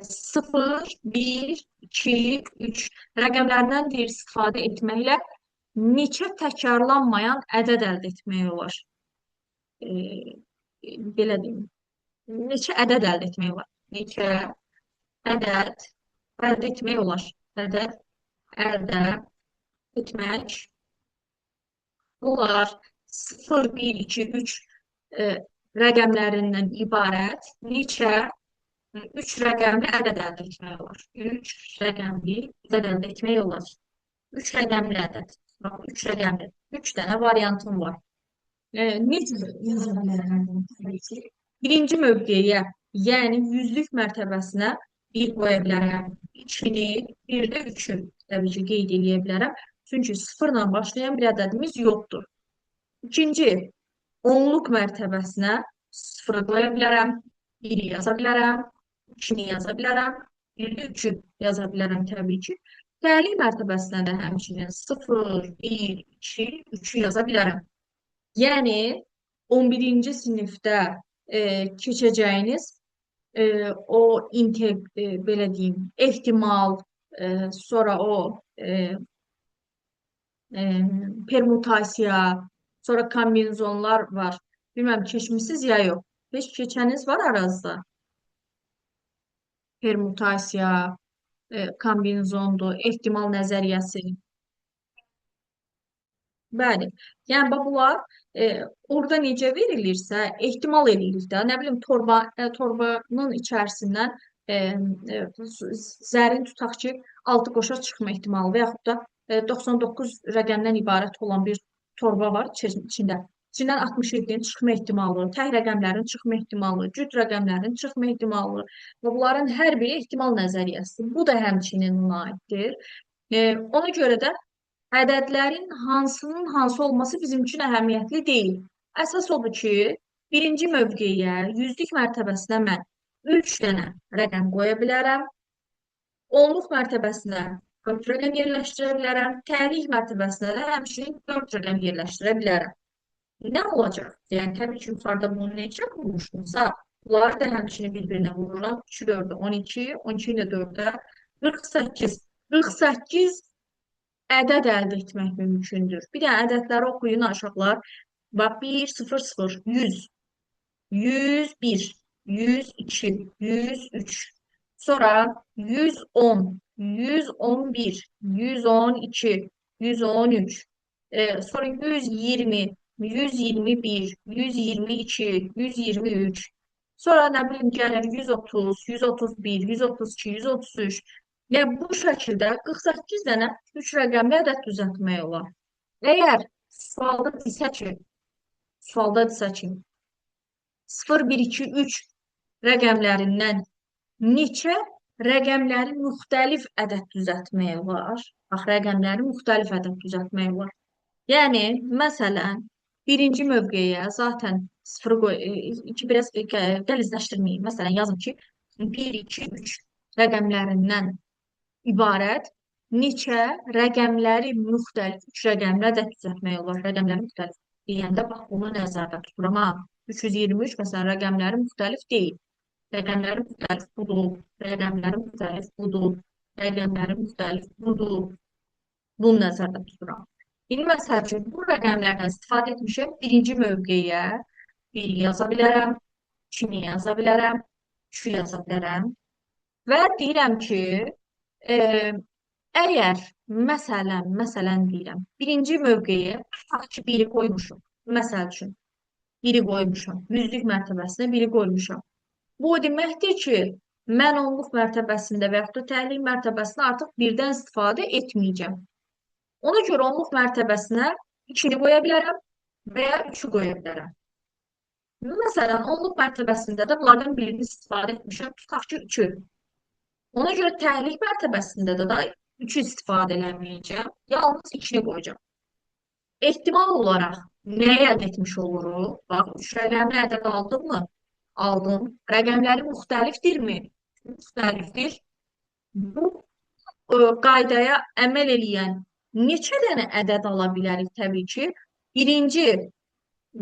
0, 1, 2, 3 rəqəmlərindən bir istifadə etməklə neçə təkrarlanmayan ədəd əldə etmək olar? E, Belə deyim. Neçə ədəd əldə etmək olar? Neçə ədəd əldə etmək olar? Ədəd əldə etmək olar. 0, 1, 2, 3 rəqəmlərindən ibarət neçə 3 rəqəmli ədəd əldə etmək olar? 3 rəqəmli ədəd əldə etmək olar. 3 rəqəmli ədəd. Bax, 3 rəqəmli. 3 dənə variantım var. Necə yaza bilərəm bunu təbii ki? Birinci mövqeyə, yəni yüzlük mərtəbəsinə 1 qoya bilərəm. 2-ni, bir də 3-ü təbii ki, qeyd edə bilərəm. Çünki 0 ilə başlayan bir ədədimiz yoxdur. İkinci, onluq mərtəbəsinə 0 qoya bilərəm. 1-i yaza bilərəm. 2-ni yaza bilərəm. Bir də 3-ü yaza bilərəm təbii ki. Təlim mərtəbəsinə də həmçinin 0, 1, 2, 3-ü yaza bilərəm. Yəni 11-ci sinifdə keçəcəyiniz o belə deyim, ehtimal, sonra o permutasiya, sonra kombinezonlar var. Bilməm, keçmisiniz ya yox. Heç keçəniz var aranızda? Permutasiya, kombinezondur, ehtimal nəzəriyyəsi. Bəli. Yəni bax bunlar orada necə verilirsə, ehtimal eləyirik də. Nə bilim torbanın içərisindən zərin tutaq ki, 6 qoşa çıxma ehtimalı və yaxud da 99 rəqəmdən ibarət olan bir torba var içində. İçindən 67-nin çıxma ehtimalı, tək rəqəmlərin çıxma ehtimalı, cüt rəqəmlərin çıxma ehtimalı və bunların hər biri ehtimal nəzəriyyəsidir. Bu da həmçinin ona aiddir. Ona görə də ədədlərin hansının hansı olması bizim üçün əhəmiyyətli deyil. Əsas odur ki, birinci mövqeyə, yüzlük mərtəbəsinə mən 3 dənə rəqəm qoya bilərəm. Onluq mərtəbəsinə 4 rəqəm yerləşdirə bilərəm. Təlik mərtəbəsinə də həmçinin 4 rəqəm yerləşdirə bilərəm. Nə olacaq? Yəni, təbii ki, yuxarıda bunu necə bulmuşdumsa, bunları da həmçinin bir-birinə vururam. 2, 4, 12, 12 ilə 4-ə 48. 48 ədəd əldə etmək mümkündür. Bir də ədədləri oxuyun aşağılar. Bax, 1, 0, 0, 100, 101, 102, 103. Sonra 110, 111, 112, 113. Sonra 120, 121, 122, 123. Sonra nə bilim gəlir 130, 131, 132, 133. Yəni bu şəkildə 48 dənə 3 rəqəmli ədəd düzəltmək olar. Əgər sualda desə ki, 0, 1, 2, 3 rəqəmlərindən neçə rəqəmləri müxtəlif ədəd düzəltmək olar? Bax, rəqəmləri müxtəlif ədəd düzəltmək olar. Yəni, məsələn, birinci mövqeyə zaten 0 qoy, 2 biraz qəlizləşdirməyim. Məsələn, yazın ki, 1, 2, 3 rəqəmlərindən ibarət neçə rəqəmləri müxtəlif, 3 rəqəmli ədəd düzəltmək olar. Rəqəmləri müxtəlif deyəndə, bax, bunu nəzərdə tuturam. 323, məsələn, rəqəmləri müxtəlif deyil. Rəqəmləri müxtəlif budur, rəqəmləri müxtəlif budur, rəqəmləri müxtəlif budur. Bunu nəzərdə tuturam. İndi, məsəl üçün, bu rəqəmlərdən istifadə etmişəm. Birinci mövqeyə 1 yaza bilərəm, 2-ni yaza bilərəm, 3-ü yaza bilərəm və deyirəm ki, əgər, məsələn deyirəm, birinci mövqeyə tutaq ki, 1-i qoymuşum. Məsəl üçün, 1-i qoymuşam. Yüzlük mərtəbəsinə 1-i qoymuşam. Bu o deməkdir ki, mən onluq mərtəbəsində və yaxud da təlim mərtəbəsində artıq 1-dən istifadə etməyəcəm. Ona görə onluq mərtəbəsinə 2-ni qoya bilərəm və ya 3-ü qoya bilərəm. Məsələn, onluq mərtəbəsində də bunlardan birini istifadə etmişəm. Tutaq ki, 3-ü. Ona görə təhlil mərtəbəsində də 3-ü istifadə eləməyəcəm. Yalnız 2-ni qoyacam. Ehtimal olaraq nə əldə etmiş oluruq? Bax, 3 rəqəmli ədəd aldım mı? Aldım. Rəqəmləri müxtəlifdirmi? Müxtəlifdir. Bu qaydaya əməl eləyən neçə dənə ədəd ala bilərik? Təbii ki, birinci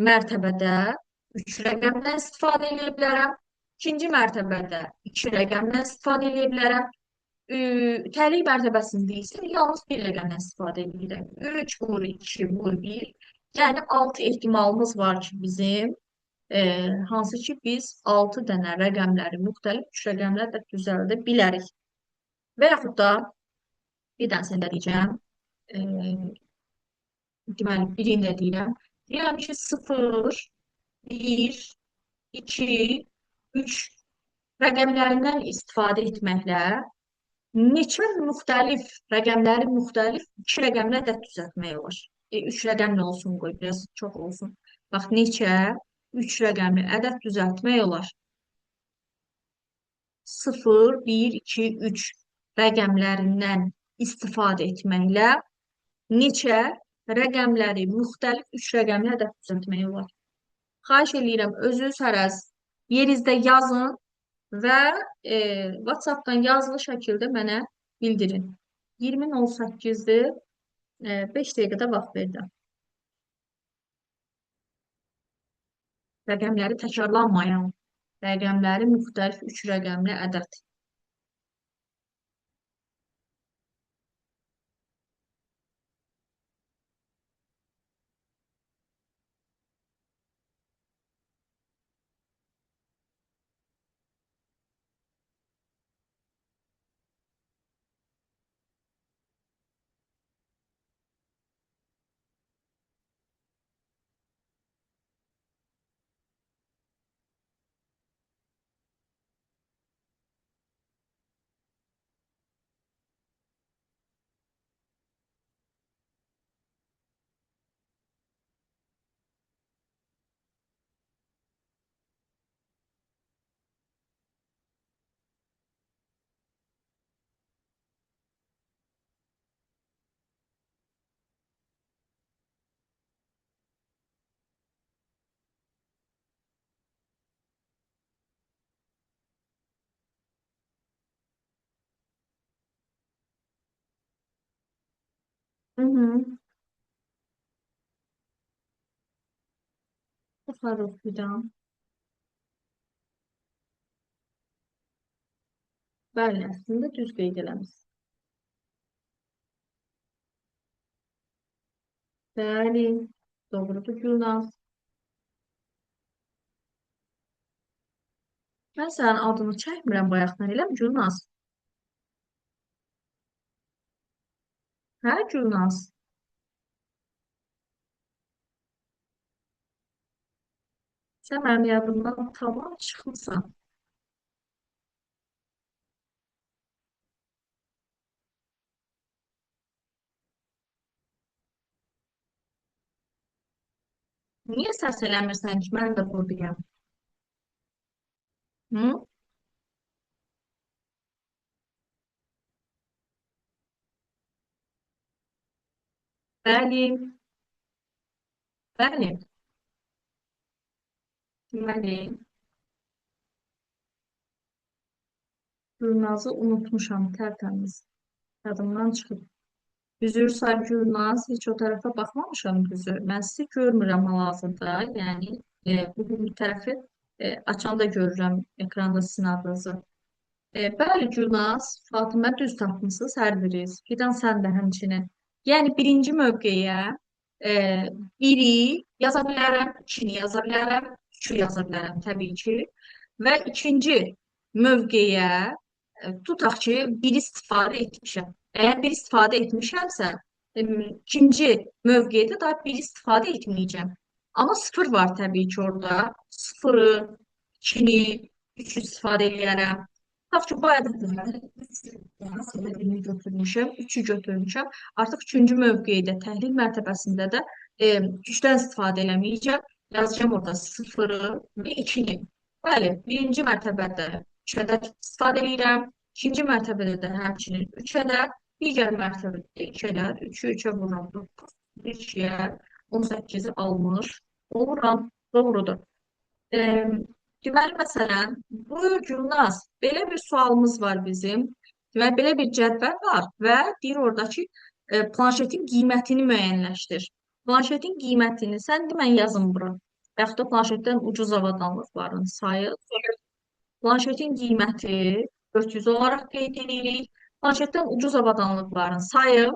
mərtəbədə 3 rəqəmdən istifadə edə bilərəm. İkinci mərtəbədə 2 rəqəmdən istifadə edə bilərəm. Təliq mərtəbəsində isə yalnız bir rəqəmdən istifadə edirəm. 3 vur 2 vur 1. Yəni 6 ehtimalımız var ki, bizim hansı ki biz 6 dənə rəqəmləri müxtəlif 3 rəqəmlərlə düzəldə bilərik. Və yaxud da bir dənəsində deyəcəm. E, deməli, birini də deyirəm. Deyirəm ki, 0, 1, 2, 3 rəqəmlərindən istifadə etməklə neçə müxtəlif rəqəmləri müxtəlif iki rəqəmlə ədəd düzəltmək olar. Üç rəqəm nə olsun qoy, biraz çox olsun. Bax, neçə üç rəqəmli ədəd düzəltmək olar. 0, 1, 2, 3 rəqəmlərindən istifadə etməklə neçə rəqəmləri müxtəlif üç rəqəmli ədəd düzəltmək olar. Xahiş edirəm, özünüz hərəz yerinizdə yazın və WhatsApp-dan yazılı şəkildə mənə bildirin. 20.18-dir, 5 dəqiqədə vaxt verdim. Rəqəmləri təkrarlanmayan, rəqəmləri müxtəlif 3 rəqəmli ədəd. Hı hı. Təsərrüf edirəm. Bəli, əslində düz qeyd eləmişsiniz. Bəli, doğrudur Gülnaz. Mən sənin adını çəkmirəm bayaqdan, eləmi Gülnaz? Hə Gülnaz? Sən mənim yadımdan tamam çıxmısan. Niyə səs eləmirsən ki, mən də buradayam? Hı? Bəli, bəli. Deməli, Gülnazı unutmuşam, tərtəmiz. Yadımdan çıxıb. Üzür sahib Gülnaz, heç o tərəfə baxmamışam düzü. Mən sizi görmürəm hal-hazırda. Yəni, bugün bir tərəfi açanda görürəm ekranda sizin adınızı. Bəli, Gülnaz, Fatimə düz tapmısınız hər biriniz. Fidan sən də həmçinin. Yəni, birinci mövqeyə e, biri yaza bilərəm, ikini yaza bilərəm, üçü yaza bilərəm təbii ki. Və ikinci mövqeyə tutaq ki, bir istifadə etmişəm. Əgər bir istifadə etmişəmsə, ikinci mövqedə daha bir istifadə etməyəcəm. Amma sıfır var təbii ki orada. Sıfırı, ikini, üçü istifadə edərəm. Tutaq ki, bu ədədləri birini götürmüşəm, üçü götürmüşəm. Artıq üçüncü mövqedə təhlil mərtəbəsində də üçdən istifadə eləməyəcəm. Yazacağım orada sıfırı və ikini. Bəli, birinci mərtəbədə 3 ədəd istifadə edirəm. İkinci mərtəbədə də həmçinin 3 ədəd, digər mərtəbədə 2 ədəd, 3-ü 3-ə vururam, 9, 2-yə 18-i almış oluram. Doğrudur. E, deməli, məsələn, buyur Gülnaz, belə bir sualımız var bizim. Deməli, belə bir cədvəl var və deyir oradakı planşetin qiymətini müəyyənləşdir. Planşetin qiymətini sən demən yazın bura. Yaxud da planşetdən ucuz avadanlıqların sayı. Planşetin qiyməti 400 olaraq qeyd edirik. Planşetdən ucuz avadanlıqların sayı,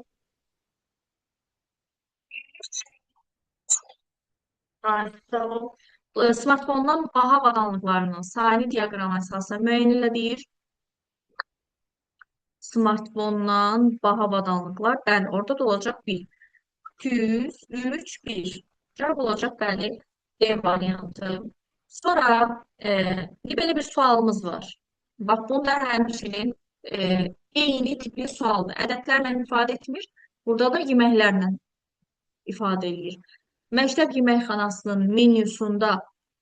smartfondan baha avadanlıqlarının sayını diaqrama əsasən müəyyən edir. Smartfondan baha avadanlıqlar, bəli, orada da olacaq 1. 200, 3, 1. Cavab olacaq, bəli, D variantı. Sonra belə bir sualımız var. Bax, bunlar həmçinin eyni tipli sualdır. Ədədlərlə ifadə etmir. Burada da yeməklərlə ifadə edir. Məktəb yeməkxanasının menyusunda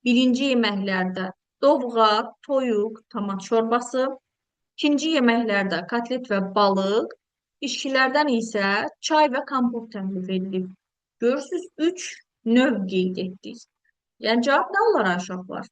birinci yeməklərdə dovğa, toyuq, tomat şorbası, ikinci yeməklərdə kotlet və balıq, içkilərdən isə çay və kompot təklif edilib. Görürsüz, 3 növ qeyd etdik. Yəni cavab nə olar uşaqlar?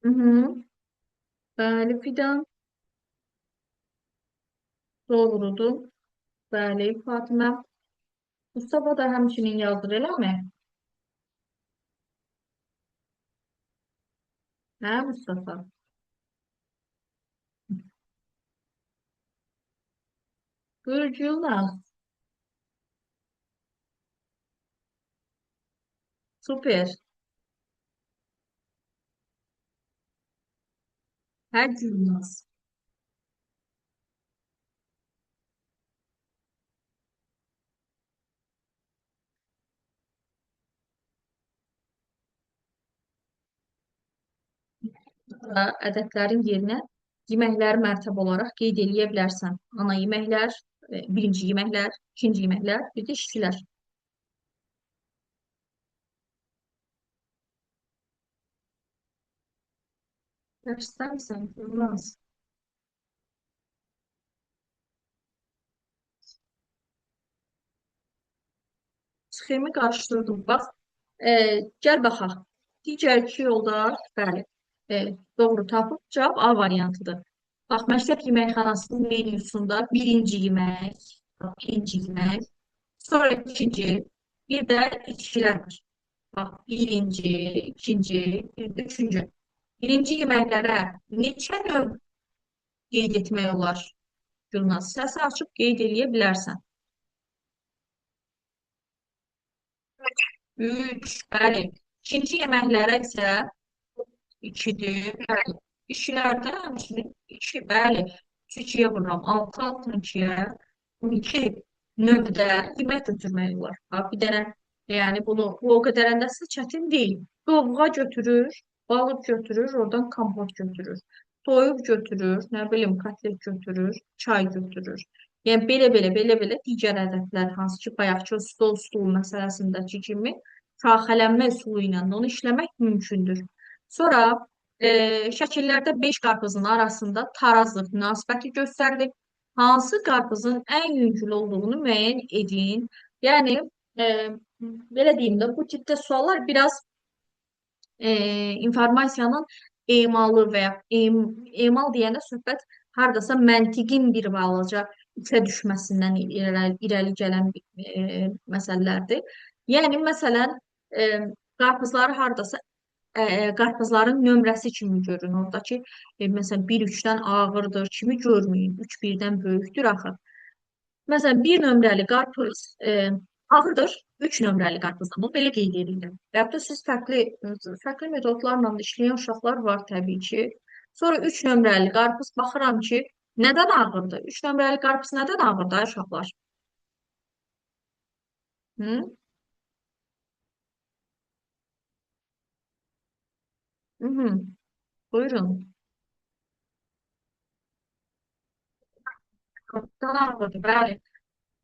Hı hı. Bəli, Fidan doğrudur. Bəli, Fatimə. Mustafa da həmçinin yazır, eləmi? Hə, Mustafa? Buyur, super. Hər Gülnaz. Burada ədədlərin yerinə yeməkləri mərtəb olaraq qeyd eləyə bilərsən. Ana yeməklər, birinci yeməklər, ikinci yeməklər, bir də işçilər. Dərsdənsən, Gülnaz. Sxemi qarışdırdım. Bax, e, gəl baxaq. Digər iki yoldaş, bəli, doğru tapıb cavab A variantıdır. Bax, məktəb yeməkxanasının menyusunda birinci yemək, bax, birinci yemək, sonra ikinci, bir də içkilər var. Bax, birinci, ikinci, bir də üçüncü. Birinci yeməklərə neçə növ qeyd etmək olar? Gülnaz, səsi açıb qeyd eləyə bilərsən. 3, bəli. İkinci yeməklərə isə 2-dir. Bəli. İşçilərdə həmçinin 2, bəli. 3-2-yə vururam. 6 2-yə 12 növdə yemək götürmək olar. Bax, bir dənə, yəni bu o qədər əndəsi çətin deyil. Dovğa götürür, balıq götürür, oradan kompot götürür. Toyuq götürür, nə bilim, kotlet götürür, çay götürür. Yəni belə digər ədədlər hansı ki, bayaqki o stol məsələsindəki kimi şaxələnmə üsulu ilə onu işləmək mümkündür. Sonra şəkillərdə 5 qarpızın arasında tarazlıq münasibəti göstərilib. Hansı qarpızın ən yüngül olduğunu müəyyən edin. Yəni, e, belə deyim də, bu tipdə suallar biraz informasiyanın emalı və ya emal deyəndə söhbət hardasa məntiqin bir balaca içə düşməsindən irəli gələn məsələlərdir. Yəni, məsələn, e, qarpızları hardasa qarpızların nömrəsi kimi görün. Oradakı, məsələn, 1 3-dən ağırdır, kimi görməyin. 3 1-dən böyükdür axı. Məsələn, 1 nömrəli qarpız ağırdır, 3 nömrəli qarpızdan. Bu belə qeyd edilir. Və ya da siz fərqli metodlarla da işləyən uşaqlar var təbii ki. Sonra 3 nömrəli qarpız baxıram ki, nədən ağırdır? 3 nömrəli qarpız nədən ağırdır uşaqlar? Hı? Hı -hı. Buyurun. Qarpızdan ağırdır, bəli.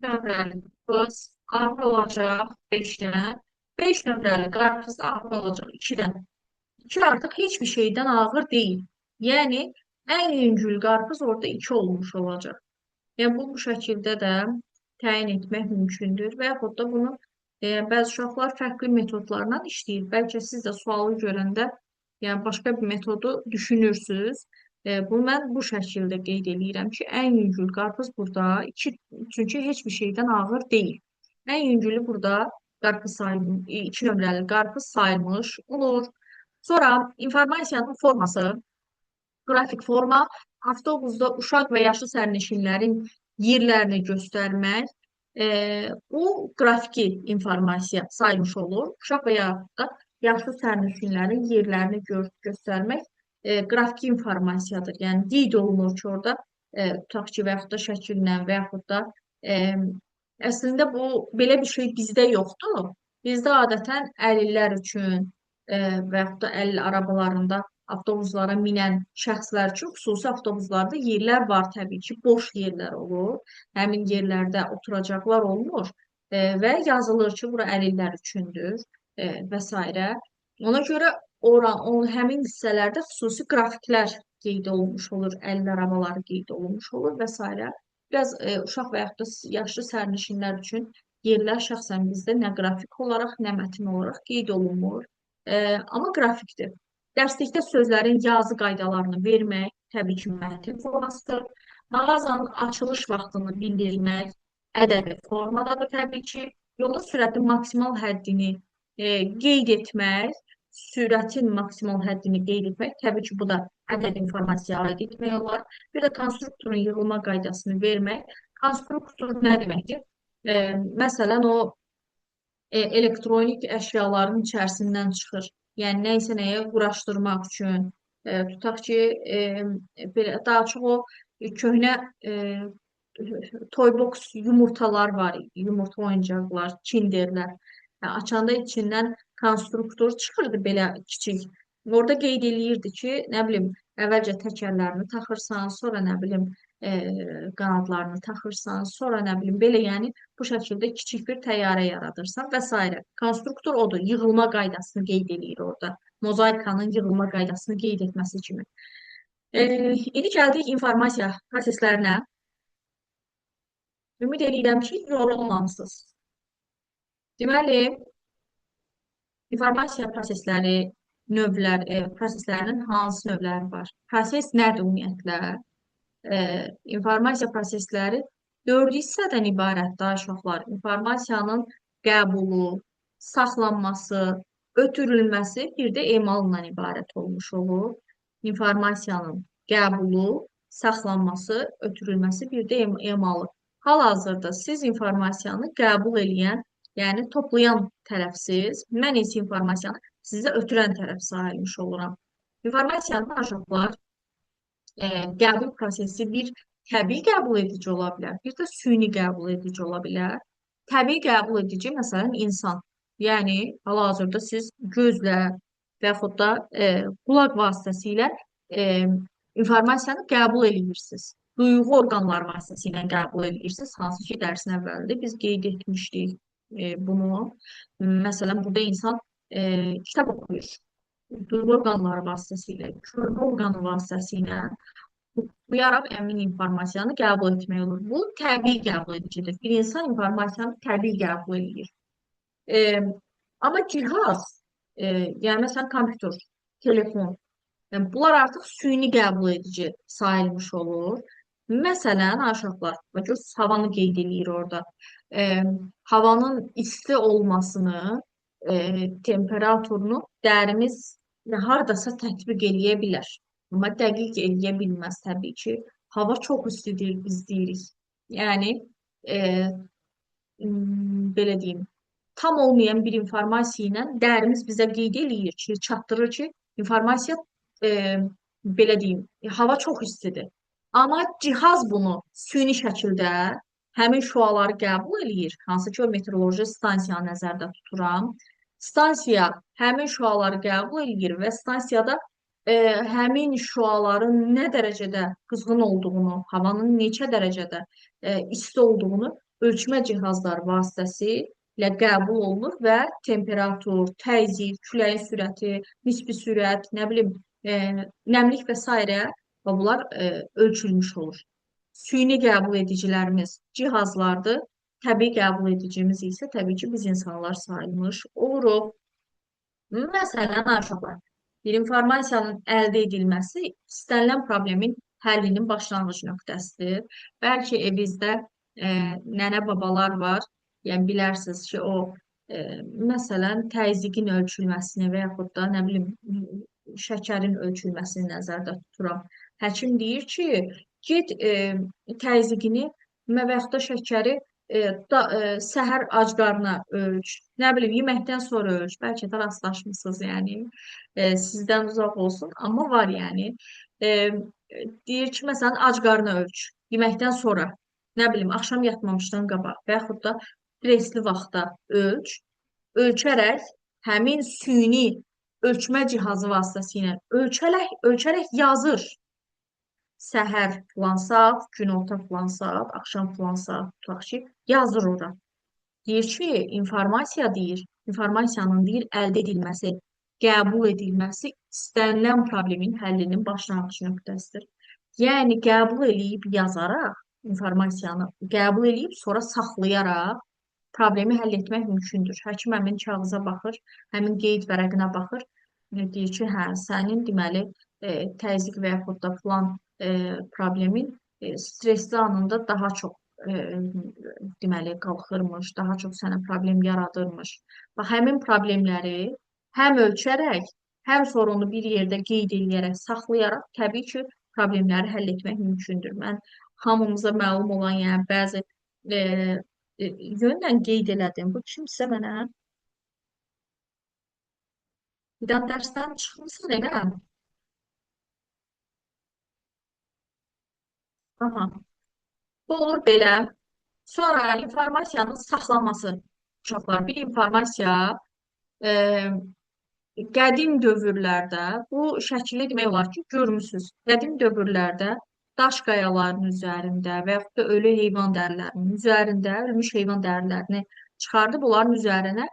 Nömrəli qarpız ağır olacaq 5-dən. 5 nömrəli qarpız ağır olacaq 2-dən. 2 artıq heç bir şeydən ağır deyil. Yəni, ən yüngül qarpız orada 2 olmuş olacaq. Yəni, bu şəkildə də təyin etmək mümkündür və yaxud da bunu bəzi uşaqlar fərqli metodlarla işləyir. Bəlkə siz də sualı görəndə yəni başqa bir metodu düşünürsünüz. Bunu mən bu şəkildə qeyd edirəm ki, ən yüngül qarpız burada çünki heç bir şeydən ağır deyil. Ən yüngülü burada qarpız sayılmış, 2 nömrəli qarpız sayılmış olur. Sonra informasiyanın forması qrafik forma avtobusda uşaq və yaşlı sərnişinlərin yerlərini göstərmək, bu qrafiki informasiya saymış olur. Uşaq və yaxud da yaşlı sərnişinlərin yerlərini göstərmək qrafiki informasiyadır. Yəni qeyd olunur ki, orada tutaq ki, və yaxud da şəkillə və yaxud da e, əslində bu belə bir şey bizdə yoxdur. Bizdə adətən əlillər üçün və yaxud da əlil arabalarında avtobuslara minən şəxslər üçün xüsusi avtobuslarda yerlər var təbii ki, boş yerlər olur. Həmin yerlərdə oturacaqlar olmur və yazılır ki, bura əlillər üçündür və s. Ona görə həmin hissələrdə xüsusi qrafiklər qeyd olunmuş olur, əlil arabaları qeyd olunmuş olur və s. Biraz uşaq və yaxud da yaşlı sərnişinlər üçün yerlər şəxsən bizdə nə qrafik olaraq, nə mətin olaraq qeyd olunmur. Amma qrafikdir. Dərslikdə sözlərin yazı qaydalarını vermək təbii ki, mətin formasıdır. Mağazanın açılış vaxtını bildirmək ədəbi formadadır təbii ki. Yolda sürətin maksimal həddini qeyd etmək, sürətin maksimal həddini qeyd etmək, təbii ki, bu da ədəd informasiya aid etmək olar. Bir də konstruktorun yığılma qaydasını vermək. Konstruktor nə deməkdir? Məsələn, o elektronik əşyaların içərisindən çıxır. Yəni, nəysə nəyə quraşdırmaq üçün, tutaq ki, belə, daha çox o köhnə toybox yumurtalar var, yumurta oyuncaqlar, kinderlər. Açanda içindən konstruktor çıxırdı belə kiçik. Orada qeyd eləyirdi ki, nə bilim, əvvəlcə təkərlərini taxırsan, sonra nə bilim, qanadlarını taxırsan, sonra nə bilim, belə yəni bu şəkildə kiçik bir təyyarə yaradırsan və s. Konstruktor odur, yığılma qaydasını qeyd eləyir orada. Mozaikanın yığılma qaydasını qeyd etməsi kimi. İndi gəldik informasiya proseslərinə. Ümid edirəm ki, yorulmamısınız. Deməli, informasiya prosesləri, proseslərinin hansı növləri var? Proses nədir ümumiyyətlə? İnformasiya prosesləri 4 hissədən ibarətdir uşaqlar. İnformasiyanın qəbulu, saxlanması, ötürülməsi, bir də emalı ibarət olmuş olur. İnformasiyanın qəbulu, saxlanması, ötürülməsi, bir də emalı. Hal-hazırda siz informasiyanı qəbul edən, yəni toplayan tərəfsiz, mən isə informasiyanı sizə ötürən tərəf sayılmış oluram. İnformasiyanın uşaqlar qəbul prosesi bir təbii qəbul edici ola bilər, bir də süni qəbul edici ola bilər. Təbii qəbul edici, məsələn, insan. Yəni, hal-hazırda siz gözlə və yaxud da qulaq vasitəsilə informasiyanı qəbul edirsiniz. Duyğu orqanları vasitəsilə qəbul edirsiniz, hansı ki, dərsin əvvəlində biz qeyd etmişdik bunu. Məsələn, burada insan kitab oxuyur. Duyğu orqanları vasitəsilə, görmə orqanı vasitəsilə duyaraq həmin informasiyanı qəbul etmək olur. Bu, təbii qəbul edicidir. Bir insan informasiyanı təbii qəbul edir. Amma cihaz, yəni məsələn, kompüter, telefon, bunlar artıq süni qəbul edici sayılmış olur. Məsələn, uşaqlar, havanı qeyd edir orada. Havanın isti olmasını, temperaturunu dərimiz haradasa tətbiq eləyə bilər. Amma dəqiq eləyə bilməz təbii ki. Hava çox istidir, biz deyirik. Yəni, belə deyim, tam olmayan bir informasiya ilə dərimiz bizə qeyd eləyir ki, çatdırır ki, informasiya, belə deyim, hava çox istidir. Amma cihaz bunu süni şəkildə həmin şüaları qəbul eləyir, hansı ki, o meteoroloji stansiyanı nəzərdə tuturam. Stansiya həmin şüaları qəbul eləyir və stansiyada həmin şüaların nə dərəcədə qızğın olduğunu, havanın neçə dərəcədə isti olduğunu ölçmə cihazları vasitəsilə qəbul olunur və temperatur, təzyiq, küləyin sürəti, nisbi sürət, nə bilim, nəmlik və s. bunlar ölçülmüş olur. Süni qəbul edicilərimiz cihazlardır. təbii qəbul edicimiz isə təbii ki, biz insanlar sayılmış oluruq. Məsələn, uşaqlar, bir informasiyanın əldə edilməsi istənilən problemin həllinin başlanğıc nöqtəsidir. Bəlkə evinizdə nənə babalar var, yəni bilərsiniz ki, məsələn təzyiqin ölçülməsini və yaxud da nə bilim şəkərin ölçülməsini nəzərdə tuturam. Həkim deyir ki, get təzyiqini və yaxud da şəkəri səhər ac qarına ölç, nə bilim yeməkdən sonra ölç. Bəlkə də rastlaşmısınız, yəni sizdən uzaq olsun, amma var yəni. E, Deyir ki, məsələn ac qarına ölç, yeməkdən sonra, nə bilim axşam yatmamışdan qabaq və yaxud da stresli vaxtda ölç. Ölçərək həmin süni ölçmə cihazı vasitəsilə ölçərək yazır. Səhər filan saat, günorta filan saat, axşam filan saat tutaq ki, yazır ora. Deyir ki, informasiyanın deyir əldə edilməsi, qəbul edilməsi istənilən problemin həllinin başlanğıc nöqtəsidir. Yəni qəbul eləyib yazaraq informasiyanı qəbul eləyib sonra saxlayaraq problemi həll etmək mümkündür. Həkim həmin kağıza baxır, həmin qeyd vərəqinə baxır, deyir ki, hə, sənin deməli təzyiq və yaxud da filan problemin stresli anında daha çox deməli qalxırmış, daha çox sənə problem yaradırmış. Bax, həmin problemləri həm ölçərək, həm sonra onu bir yerdə qeyd edərək, saxlayaraq təbii ki, problemləri həll etmək mümkündür. Mən hamımıza məlum olan, yəni bəzi yönlə qeyd elədim. Bu kimsə mənə bir daha dərsdən çıxmısan elə. Aha. Bu olur belə. Sonra informasiyanın saxlanması. Uşaqlar, bir informasiya e, qədim dövrlərdə bu şəkildə demək olar ki, görmüsünüz. Qədim dövrlərdə daş qayaların üzərində və yaxud da ölü heyvan dərilərinin üzərində ölmüş heyvan dərilərini çıxardıb onların üzərinə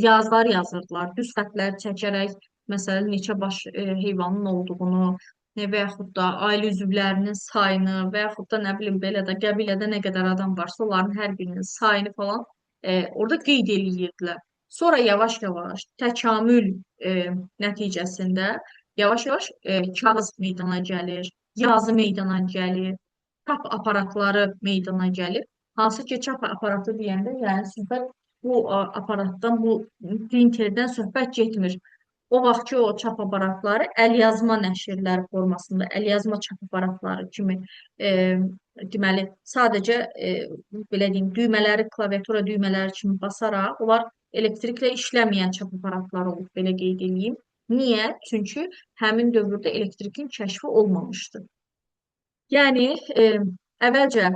yazılar yazırdılar. Düz xətlər çəkərək, məsələn, neçə baş heyvanın olduğunu və yaxud da ailə üzvlərinin sayını və yaxud da nə bilim belə də qəbilədə nə qədər adam varsa, onların hər birinin sayını falan orada qeyd eləyirdilər. Sonra yavaş-yavaş təkamül nəticəsində yavaş-yavaş kağız meydana gəlir, yazı meydana gəlir, çap aparatları meydana gəlir. Hansı ki, çap aparatı deyəndə, yəni söhbət bu aparatdan, bu printerdən söhbət getmir. O vaxtki o çap aparatları əlyazma nəşrlər formasında, əlyazma çap aparatları kimi deməli, sadəcə belə deyim, düymələri, klaviatura düymələri kimi basaraq, onlar elektriklə işləməyən çap aparatları olub, belə qeyd edeyim. Niyə? Çünki həmin dövrdə elektrikin kəşfi olmamışdı. Yəni, əvvəlcə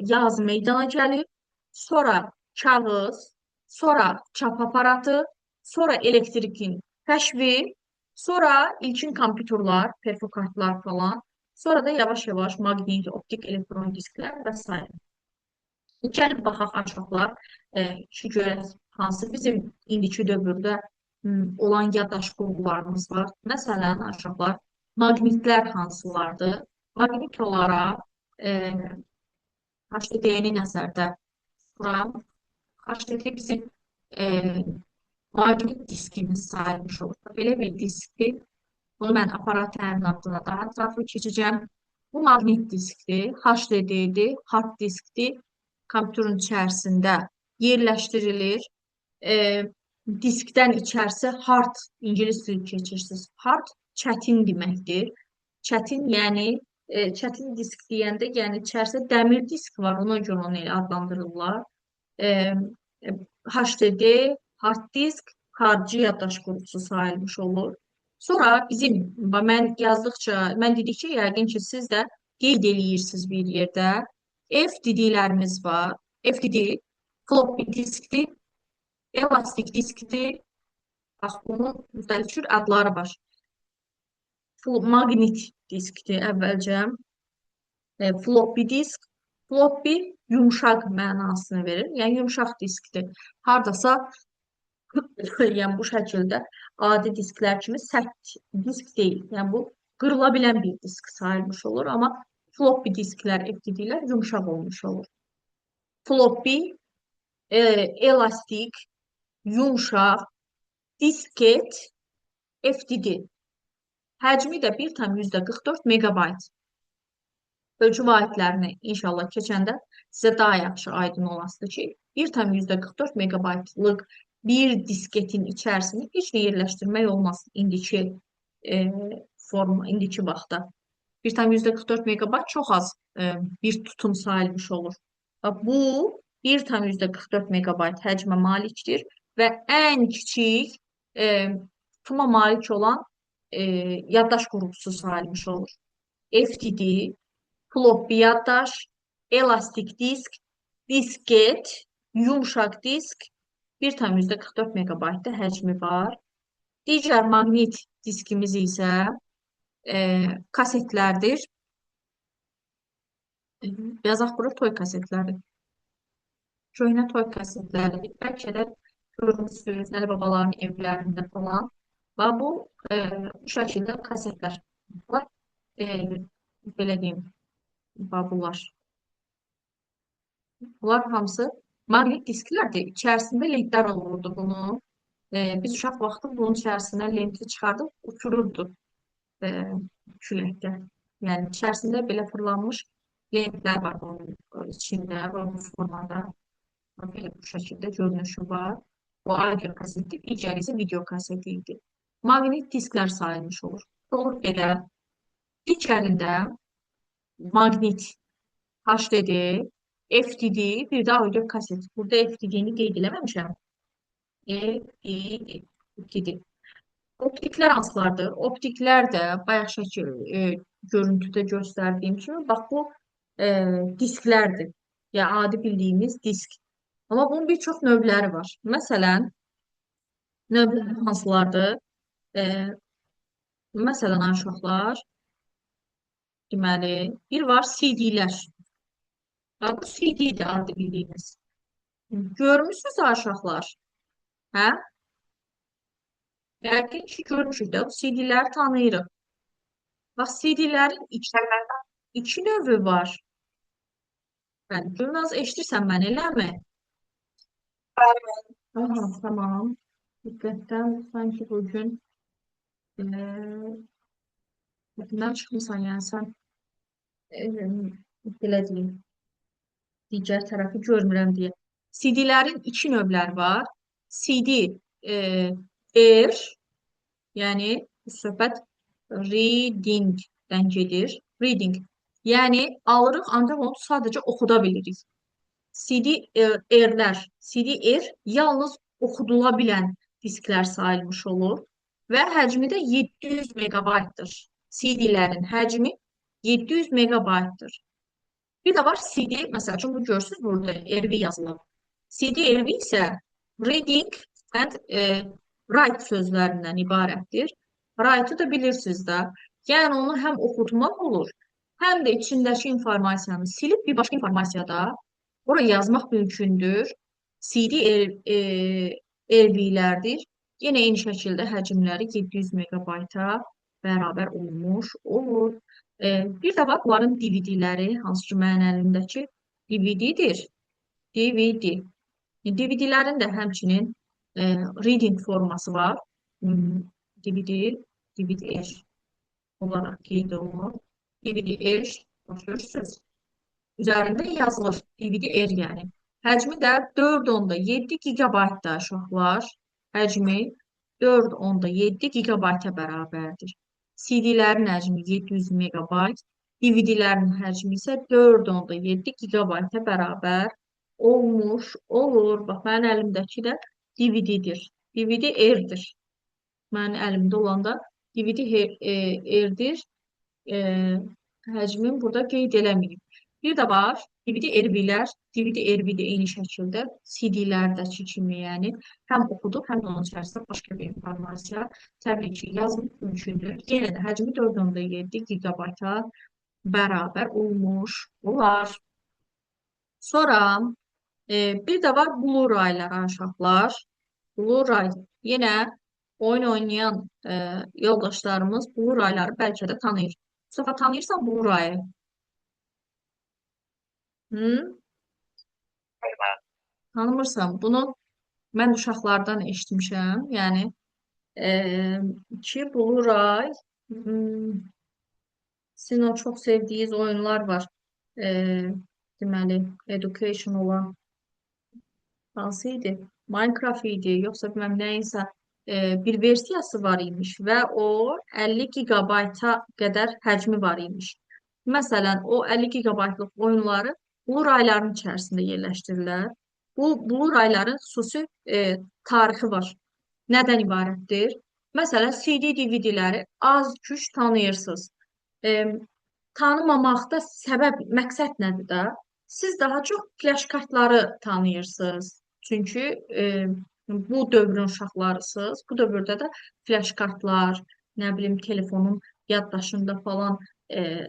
yazı meydana gəlir, sonra kağız, sonra çap aparatı, sonra elektrikin kəşfi, sonra ilkin kompüterlər, perfokartlar falan, sonra da yavaş-yavaş maqnit, optik, elektron disklər və s. Gəlin baxaq aşağılar ki, görək hansı bizim indiki dövrdə olan yaddaş qurğularımız var. Məsələn, aşağılar maqnitlər hansılardır? Maqnit olaraq HDD-ni nəzərdə tuturam. HDD bizim maqnit diskimiz sayılmış olur. Belə bir diski, bunu mən aparat təminatına daha ətraflı keçəcəm. Bu maqnit diskdir, HDD-dir, hard diskdir. Kompüterin içərisində yerləşdirilir. Diskdən içərisi hard, ingilis dili keçirsiniz. Hard çətin deməkdir. Çətin, yəni çətin disk deyəndə, yəni içərisində dəmir disk var, ona görə onu elə adlandırırlar. HDD, hard disk, xarici yaddaş qurğusu sayılmış olur. Sonra bizim, mən yazdıqca, mən dedikcə yəqin ki, siz də qeyd eləyirsiniz bir yerdə. FDD-lərimiz var. FDD, floppy diskdir, elastik diskdir. Bax, bunun müxtəlif adları var. Maqnit diskdir əvvəlcə. Floppy disk. Floppy yumşaq mənasını verir. Yəni, yumşaq diskdir. Hardasa yəni bu şəkildə adi disklər kimi sərt disk deyil. Yəni, bu qırıla bilən bir disk sayılmış olur. Amma floppy disklər, FDD-lər yumşaq olmuş olur. Floppy elastik, yumşaq, disket, FDD. Həcmi də 1,44 megabayt. Ölçü vahidlərini inşallah keçəndə sizə daha yaxşı aydın olasıdır ki, 1,44 megabaytlıq bir disketin içərisində heç nə yerləşdirmək olmaz e, indiki vaxtda. 1,44 megabayt çox az bir tutum sayılmış olur. Bu 1,44 megabayt həcmə malikdir və ən kiçik tutuma malik olan yaddaş qurğusu sayılmış olur. FTD, floppy yaddaş, elastik disk, disket, yumşaq disk 1,44 megabaytda həcmi var. Digər maqnit diskimiz isə kasetlərdir. Yazaq bura toy kasetləri. Köhnə toy kasetləri. Bəlkə də görmüsünüz, nələ babaların evlərində falan. Və bu şəkildə kasetlər var. Belə deyim, bunlar. Bunlar hamısı maqnit disklərdir. İçərisində lentlər olurdu bunu. Biz uşaq vaxtı bunun içərisinə lenti çıxardıb uçururdu küləkdə. Yəni içərisində belə fırlanmış lentlər var onun içində və bu formada belə bu şəkildə görünüşü var. Bu audio kaseti, digəri isə video kaseti idi. Maqnit disklər sayılmış olur. Olur belə. İçərində maqnit HDD, FTD, bir də audio kaset. Burada FTD-ni qeyd eləməmişəm. FTD. Optiklər hansılardır? Optiklər də bayaq görüntüdə göstərdiyim kimi, bax bu disklərdir. Yəni adi bildiyimiz disk. Amma bunun bir çox növləri var. Məsələn, növləri hansılardır? Məsələn, uşaqlar, deməli, bir var CD-lər. Bu CD-dir adi bildiyimiz. Görmüsünüz uşaqlar? Hə? Yəqin ki, görmüşük də, bu CD-ləri tanıyırıq. Bax, CD-lərin iki növü var. Yəni, Gülnaz, eşitirsən mən, eləmi? Aha, tamam. Diqqətdən sanki bugün yadından çıxmısan, yəni sən belə deyim, digər tərəfi görmürəm deyə. CD-lərin iki növləri var. CD air, yəni söhbət reading-dən gedir. Reading. Yəni alırıq, ancaq onu sadəcə oxuda bilirik. CD-R'lər, CD-R yalnız oxudula bilən disklər sayılmış olur və həcmi də 700 megabaytdır. CD-lərin həcmi 700 megabaytdır. Bir də var CD, məsəl üçün, bu görürsünüz burada RV yazılıb. CD-RV isə reading and write sözlərindən ibarətdir. Write-ı da bilirsiniz də. Yəni onu həm oxutmaq olur, həm də içindəki informasiyanı silib bir başqa informasiyada oraya yazmaq mümkündür. CD RV-lərdir. Yenə eyni şəkildə həcmləri 700 megabayta bərabər olmuş olur. Bir də var bunların DVD-ləri, hansı ki mənim əlimdəki DVD-dir. DVD. DVD-lərin də həmçinin reading forması var. DVD, DVD-R olaraq qeyd olunur. DVD-R, başlayırsınız. Üzərində yazılır DVD-R yəni. Həcmi də 4,7 gigabaytda uşaqlar. Həcmi 4,7 gigabayta bərabərdir. CD-lərin həcmi 700 megabayt, DVD-lərin həcmi isə 4,7 gigabayta bərabər olmuş olur. Bax, mənim əlimdəki də DVD-dir. DVD-R-dir. Mənim əlimdə olanda DVD-R-dir. Həcmin burada qeyd eləməyib. Bir də var, DVD-RV-lər, DVD-RV də eyni şəkildə CD-lərdəki kimi, yəni həm oxuduq, həm də onun içərisində başqa bir informasiya təbii ki, yazmaq mümkündür. Yenə də həcmi 4,7 gigabayta bərabər olmuş olar. Sonra bir də var Blu-raylar, uşaqlar. Blu-ray, yenə oyun oynayan yoldaşlarımız Blu-rayları bəlkə də tanıyır. Mustafa, tanıyırsan Blu-rayı? Tanımırsam bunu mən uşaqlardan eşitmişəm. Yəni e, ki Blu-ray sizin o çox sevdiyiniz oyunlar var. E, deməli education olan hansı idi? Minecraft idi, yoxsa bilməm nəyinsə bir versiyası var imiş və o 50 gigabayta qədər həcmi var imiş. Məsələn, o 50 gigabaytlıq oyunları Blu-rayların içərisində yerləşdirirlər. Bu Blu-rayların xüsusi tarixi var. Nədən ibarətdir? Məsələn, CD, DVD-ləri az güc tanıyırsınız. E, tanımamaqda səbəb, məqsəd nədir də? Siz daha çox flash kartları tanıyırsınız. Çünki bu dövrün uşaqlarısınız. Bu dövrdə də flash kartlar, nə bilim telefonun yaddaşında falan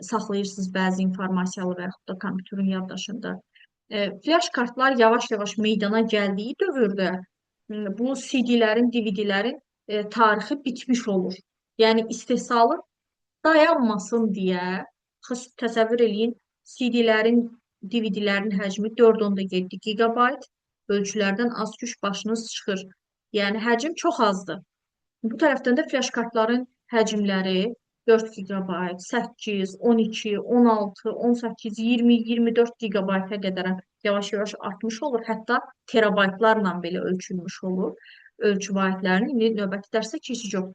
saxlayırsınız bəzi informasiyalı və yaxud da kompüterin yaddaşında. Flash kartlar yavaş-yavaş meydana gəldiyi dövrdə bu CD-lərin, DVD-lərin tarixi bitmiş olur. Yəni istehsalı dayanmasın deyə təsəvvür eləyin, CD-lərin, DVD-lərin həcmi 4.7 gigabayt, ölçülərdən az güc başınız çıxır. Yəni həcm çox azdır. Bu tərəfdən də flash kartların həcmləri 4 gigabayt, 8, 12, 16, 18, 20, 24 gigabayta qədər yavaş-yavaş artmış olur. Hətta terabaytlarla belə ölçülmüş olur. Ölçü vahidlərinin indi növbəti dərsdə keçəcək.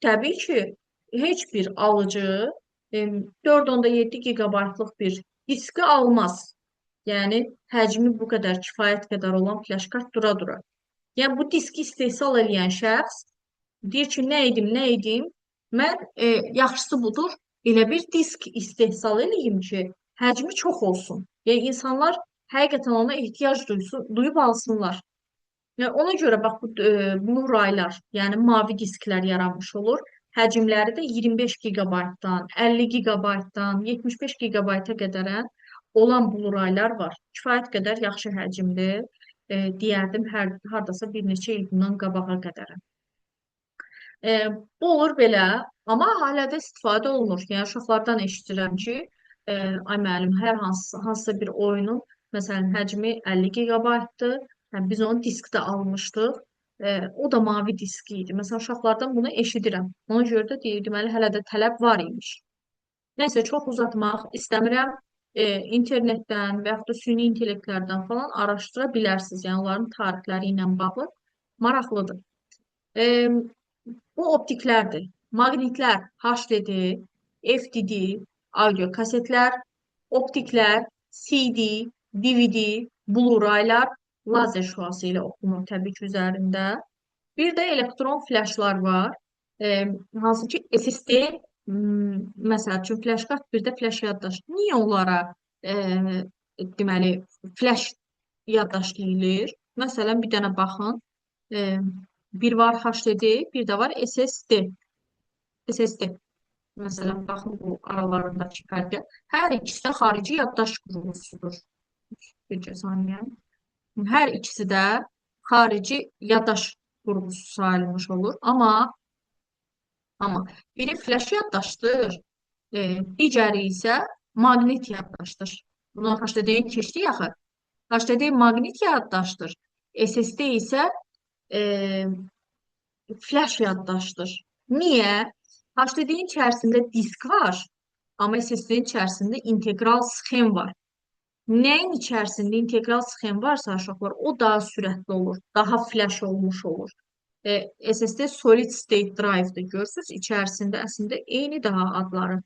Təbii ki, heç bir alıcı 4.7 gigabaytlıq bir diski almaz. Yəni həcmi bu qədər kifayət qədər olan flash kart dura-dura. Yəni bu diski istehsal edən şəxs deyir ki, nə edim? Mən yaxşısı budur, elə bir disk istehsal edeyim ki, həcmi çox olsun. Yəni insanlar həqiqətən ona ehtiyac duyub alsınlar. Yəni ona görə bax bu Blu-raylar, yəni mavi disklər yaranmış olur. Həcmləri də 25 gigabaytdan, 50 gigabaytdan, 75 gigabayta qədər olan Blu-raylar var. Kifayət qədər yaxşı həcmli, deyərdim, hardasa bir neçə il bundan qabağa qədər. Bu olur belə, amma hələ də istifadə olunur. Yəni uşaqlardan eşidirəm ki, ay müəllim, hər hansısa bir oyunun məsələn həcmi 50 gigabaytdır. Yəni biz onu diskdə almışdıq. O da mavi diski idi. Məsələn, uşaqlardan bunu eşidirəm. Ona görə də deməli hələ də tələb var imiş. Nəysə, çox uzatmaq istəmirəm. İnternetdən və yaxud da süni intellektlərdən falan araşdıra bilərsiniz. Yəni onların tarixləri ilə bağlı maraqlıdır. Bu optiklərdir. Maqnitlər HDD, FDD, audio kasetlər, optiklər, CD, DVD, Blu-raylar, lazer şüası ilə oxunur təbii ki, üzərində. Bir də elektron flashlar var. Hansı ki, SSD, məsəl üçün, flash kart, bir də flash yaddaş. Niyə onlara deməli, flash yaddaş deyilir? Məsələn, bir dənə baxın. Bir var HDD, bir də var SSD. SSD. Məsələn, baxın bu aralarındakı fərqə. Hər ikisi də xarici yaddaş qurulusudur. Bir saniyə. Hər ikisi də xarici yaddaş qurğusu sayılmış olur. Amma biri flash yaddaşdır, digəri isə maqnit yaddaşdır. Bunu HDD-yə keçdik axı. HDD maqnit yaddaşdır. SSD isə flash yaddaşdır. Niyə? HDD-in içərisində disk var, amma SSD-in içərisində integral sxem var. Nəyin içərisində integral sxem varsa, uşaqlar, o daha sürətli olur, daha flash olmuş olur. SSD solid state drive-dır, görürsünüz, içərisində əslində eyni daha adları.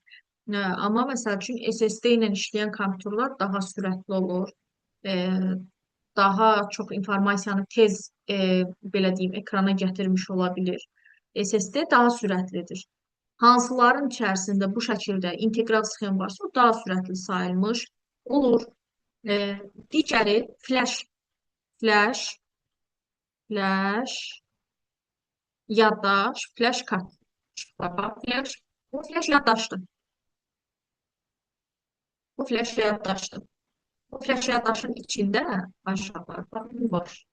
Amma məsəl üçün SSD ilə işləyən kompüterlər daha sürətli olur, daha çox informasiyanı tez, belə deyim, ekrana gətirmiş ola bilir. SSD daha sürətlidir. Hansıların içərisində bu şəkildə integral sxem varsa, o daha sürətli sayılmış olur. Digəri flash yaddaş, flash kart. Bu flash yaddaşdır. Bu flash yaddaşdır. Bu flash yaddaşın içində aşağılar var.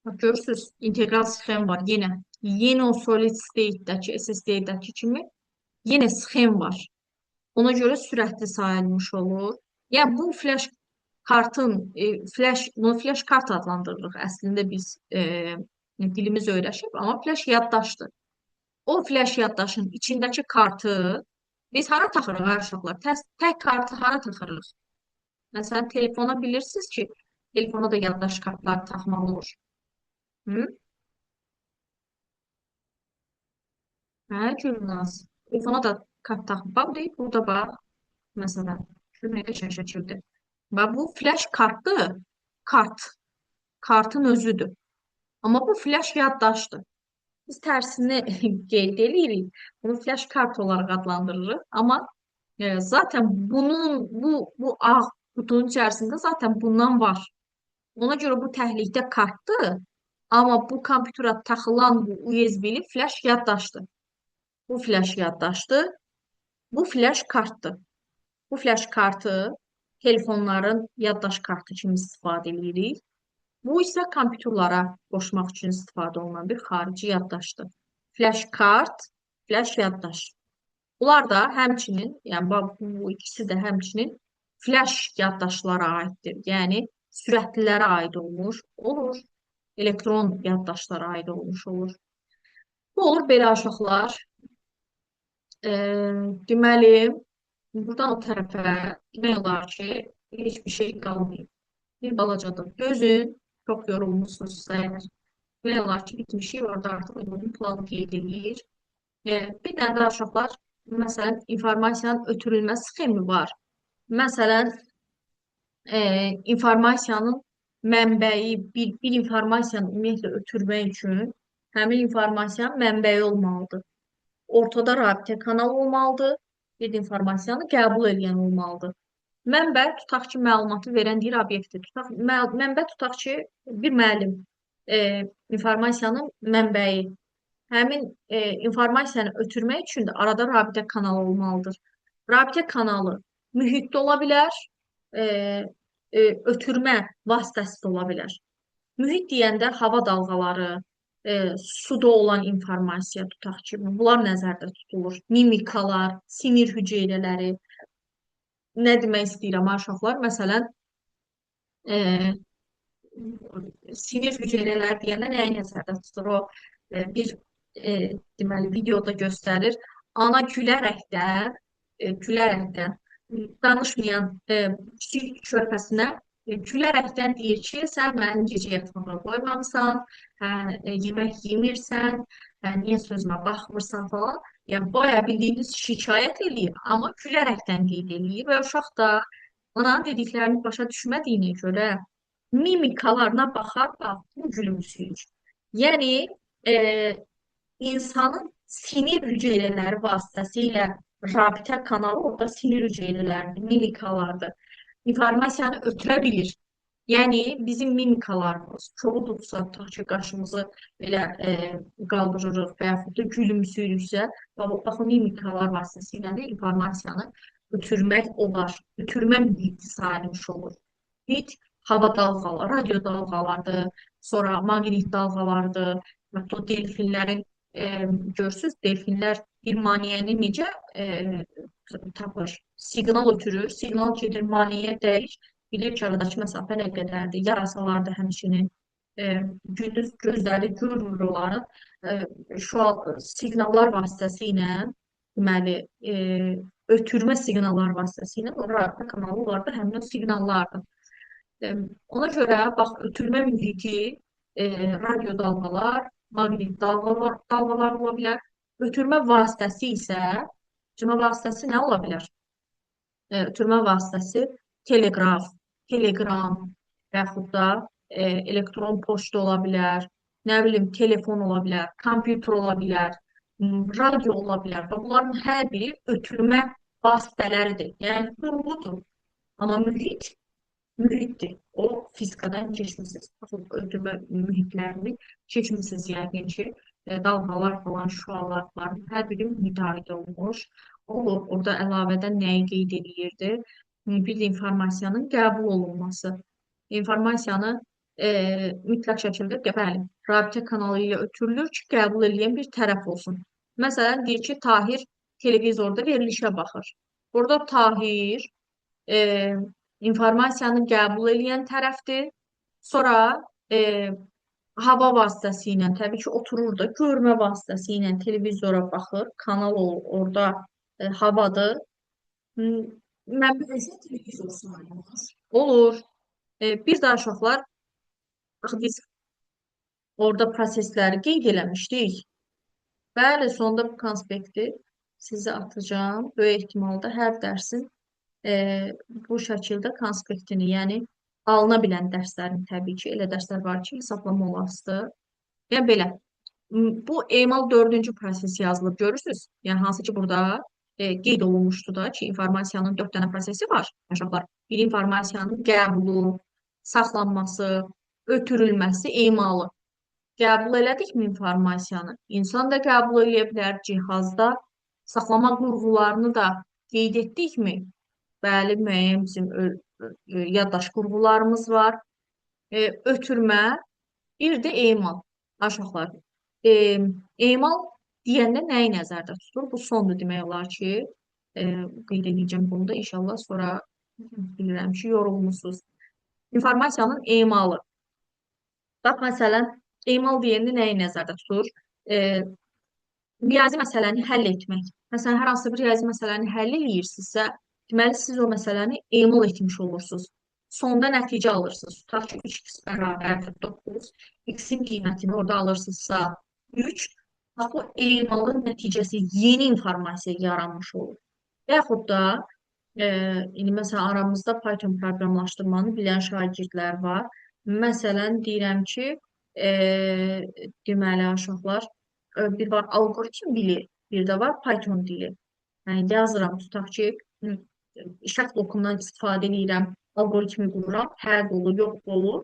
Görürsünüz, integral sxem var yenə. Yenə o solid state-dəki, SSD-dəki kimi yenə sxem var. Ona görə sürətli sayılmış olur. Yəni bu flash bunu flash kart adlandırırıq. Əslində biz dilimiz öyrəşib, amma flash yaddaşdır. O flash yaddaşın içindəki kartı biz hara taxırıq ay uşaqlar? Tək kartı hara taxırıq? Məsələn, telefona bilirsiniz ki, telefona da yaddaş kartları taxmaq olur. Hı? Hə, Gülnaz. Telefona da kart taxıb. Bax, deyib, burada bax. Məsələn, şu nə qəşəng şəkildir. Və bu flash kartdır. Kart. Kartın özüdür. Amma bu flash yaddaşdır. Biz tərsini qeyd edirik. Bunu flash kart olaraq adlandırırıq. Amma zaten bu ağ qutunun içərisində zaten bundan var. Ona görə bu təhlükdə kartdır. Amma bu kompüterə taxılan bu USB-li flash yaddaşdır. Bu flash yaddaşdır. Bu flash kartdır. Bu flash kartı telefonların yaddaş kartı kimi istifadə edirik. Bu isə kompüterlara qoşmaq üçün istifadə olunan bir xarici yaddaşdır. Flash kart, flash yaddaş. Bunlar da həmçinin, yəni bu ikisi də həmçinin flash yaddaşlara aiddir. Yəni sürətlilərə aid olmuş olur. Elektron yaddaşlara aid olmuş olur. Bu olur belə uşaqlar. Deməli, buradan o tərəfə demək olar ki, heç bir şey qalmayıb. Bir balacadır. Gözün çox yorulmuşsunuz əgər. Demək olar ki, bitmişik. Orada artıq onun planı qeyd edilir. Bir dənə də uşaqlar, məsələn, informasiyanın ötürülmə sxemi var. Məsələn, informasiyanın mənbəyi, bir informasiyanı ümumiyyətlə ötürmək üçün həmin informasiyanın mənbəyi olmalıdır. Ortada rabitə kanalı olmalıdır, bir informasiyanı qəbul edən olmalıdır. Mənbə tutaq ki, məlumatı verən deyir obyektdir. Mənbə tutaq ki, bir müəllim informasiyanın mənbəyi. Həmin informasiyanı ötürmək üçün də arada rabitə kanalı olmalıdır. Rabitə kanalı mühitdə ola bilər, ötürmə vasitəsi də ola bilər. Mühit deyəndə hava dalğaları, suda olan informasiya tutaq ki, bunlar nəzərdə tutulur. Mimikalar, sinir hüceyrələri. Nə demək istəyirəm uşaqlar? Məsələn, sinir hüceyrələri deyəndə nəyi nəzərdə tutur? O bir deməli videoda göstərir. Ana gülərəkdən danışmayan kiçik körpəsinə gülərəkdən deyir ki, sən məni gecə yatmağa qoymamısan, yemək yemirsən, niyə sözümə baxmırsan falan. Yəni, bayağı bildiyiniz şikayət eləyir, amma gülərəkdən qeyd eləyir və uşaq da ananın dediklərini başa düşmədiyinə görə mimikalarına baxaraq bu gülümsüyür. Yəni, insanın sinir hüceyrələri vasitəsilə rabitə kanalı orada sinir hüceyrələridir, mimikalardır. İnformasiyanı ötürə bilir. Yəni, bizim mimikalarımız çoxudursa, tutaq ki, qaşımızı belə qaldırırıq və yaxud da gülümsüyürüksə, baxın, mimikalar vasitəsilə də informasiyanı ötürmək olar. Ötürmə mühiti sayılmış olur. Mühit hava dalğaları, radio dalğalardır, sonra maqnit dalğalardır, hətta delfinlərin görürsünüz, delfinlər bir maniyəni necə tapır? Siqnal ötürür, siqnal gedir, maniyə dəyir, bilir ki, aradakı məsafə nə qədərdir, yarasalar da həmçinin gündüz gözləri görmür onların, siqnallar vasitəsilə, deməli, ötürmə siqnallar vasitəsilə, orada kanalı olar da həmin o siqnallardır. Ona görə, bax, ötürmə mühiti, radio dalğalar, maqnit dalğalar ola bilər. Ötürmə vasitəsi isə, ötürmə vasitəsi nə ola bilər? Ötürmə vasitəsi teleqraf, telegram və yaxud da elektron poçta ola bilər, nə bilim, telefon ola bilər, kompüter ola bilər, radio ola bilər. Bunların hər biri ötürmə vasitələridir. Yəni, quruludur. Amma mühitdir. O fizikadan keçmişsiniz. Ötürmə mühitlərini keçmişsiniz yəqin ki, dalğalar falan, şüalar var. Hər biri mühitə aid olmuş. Orada əlavədən nəyi qeyd edirdi? Bir informasiyanın qəbul olunması. İnformasiyanı mütləq şəkildə bəli, rabitə kanalı ilə ötürülür ki, qəbul edən bir tərəf olsun. Məsələn, deyir ki, Tahir televizorda verilişə baxır. Burada Tahir informasiyanı qəbul edən tərəfdir. Sonra e, hava vasitəsilə, təbii ki, oturur da görmə vasitəsilə televizora baxır, kanal olur, orada havadır. M- Mən bilirsə televizor sayılmaz. Olur. Bir də uşaqlar, axı biz orada prosesləri qeyd eləmişdik. Bəli, sonda bu konspekti sizə atacağım. Böyük ehtimalda hər dərsin e, bu şəkildə konspektini, yəni alına bilən dərslərin təbii ki, elə dərslər var ki, hesablama olasıdır. Yəni belə, bu emal dördüncü proses yazılıb, görürsünüz? Yəni hansı ki, burada qeyd olunmuşdu da ki, informasiyanın dörd dənə prosesi var. Aşağılar. Bir informasiyanın qəbulu, saxlanması, ötürülməsi, emalı. Qəbul elədikmi informasiyanı? İnsan da qəbul edə bilər, cihazda saxlama qurğularını da qeyd etdikmi? Bəli, müəyyən bizim yaddaş qurğularımız var. Ötürmə, bir də emal. Aşağılar. E, emal deyəndə nəyi nəzərdə tutur? Bu sondur demək olar ki, qeyd edəcəm bunu da inşallah sonra bilirəm ki, yorulmusunuz. İnformasiyanın emalı. Bax, məsələn, emal deyəndə nəyi nəzərdə tutur? E, riyazi məsələni həll etmək. Məsələn, hər hansı bir riyazi məsələni həll eləyirsinizsə, deməli siz o məsələni emal etmiş olursunuz. Sonda nəticə alırsınız. Tutaq ki, 3x bərabərdir 9. X-in qiymətini orada alırsınızsa 3. Bax, bu emalın nəticəsi yeni informasiya yaranmış olur. Və yaxud da indi məsələn aramızda Python proqramlaşdırmanı bilən şagirdlər var. Məsələn deyirəm ki, deməli uşaqlar bir var alqoritm dili, bir də var Python dili. Yəni yazıram, tutaq ki, şərt blokundan istifadə edirəm, alqoritmi qururam, hər qolu, yox qolu.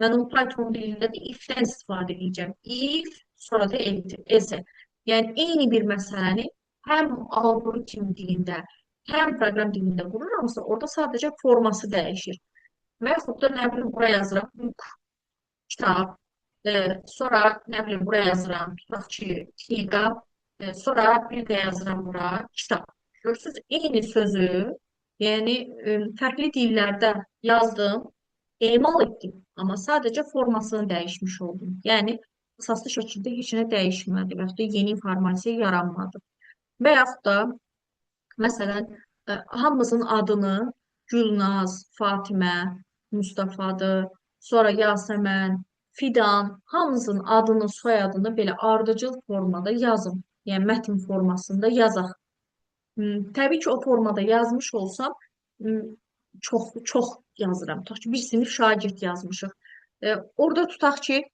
Mən o Python dilində də if-dən istifadə edəcəm. If, sonra da else. Yəni eyni bir məsələni həm alqoritm dilində, həm proqram dilində qururamsa, orada sadəcə forması dəyişir. Və yaxud da nə bilim, buraya yazıram, book, kitab, sonra nə bilim, buraya yazıram, tutaq ki, kniqa, sonra bir də yazıram bura, kitab. Görürsünüz, eyni sözü, yəni fərqli dillərdə yazdım, emal etdim, amma sadəcə formasını dəyişmiş oldum. Yəni, əsaslı şəkildə heç nə dəyişmədi və yaxud da yeni informasiya yaranmadı. Və yaxud da, məsələn, hamımızın adını Gülnaz, Fatimə, Mustafadır, sonra Yasəmən, Fidan, hamımızın adını, soyadını belə ardıcıl formada yazın. Yəni mətn formasında yazaq. Təbii ki, o formada yazmış olsam, çox yazıram. Tutaq ki, bir sinif şagird yazmışıq. Orada tutaq ki,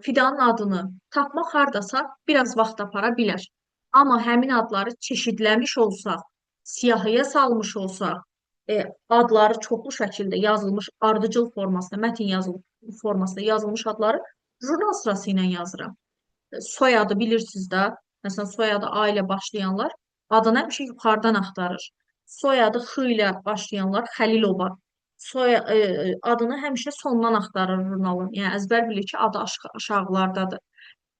Fidanın adını tapmaq hardasa biraz vaxt apara bilər. Amma həmin adları çeşidləmiş olsaq, siyahıya salmış olsaq, adları çoxlu şəkildə yazılmış ardıcıl formasında, mətn formasında yazılmış adları jurnal sırası ilə yazıram. Soyadı bilirsiniz də, məsələn, soyadı A ilə başlayanlar adını həmişə yuxarıdan axtarır. Soyadı X ilə başlayanlar Xəlilova. Adını həmişə sondan axtarır jurnalın. Yəni əzbər bilir ki, adı aşağılardadır.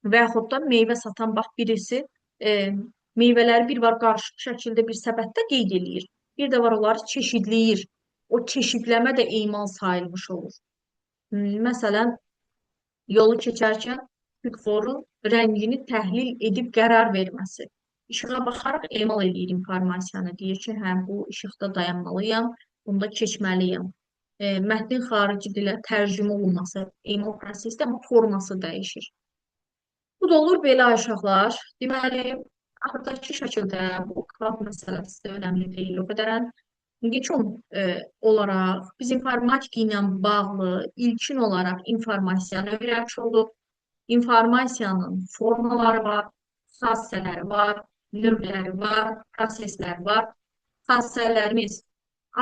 Və yaxud da meyvə satan bax birisi meyvələri bir var qarışıq şəkildə bir səbətdə qeyd eləyir. Bir də var onları çeşidləyir. O çeşidləmə də emal sayılmış olur. Məsələn, yolu keçərkən svetoforun rəngini təhlil edib qərar verməsi. İşığa baxaraq emal edir informasiyanı. Deyir ki, hə, bu işıqda dayanmalıyam, bunda keçməliyəm. Mətnin xarici dilə tərcümə olunması emal prosesdə, amma forması dəyişir. Bu da olur belə uşaqlar. Deməli, axırdakı şəkildə bu kvant məsələsi də önəmli deyil. O qədərən yekun olaraq biz informatika ilə bağlı ilkin olaraq informasiyanı öyrənmiş olduq. İnformasiyanın formaları var, xassələri var, növləri var, proseslər var. Xassələrimiz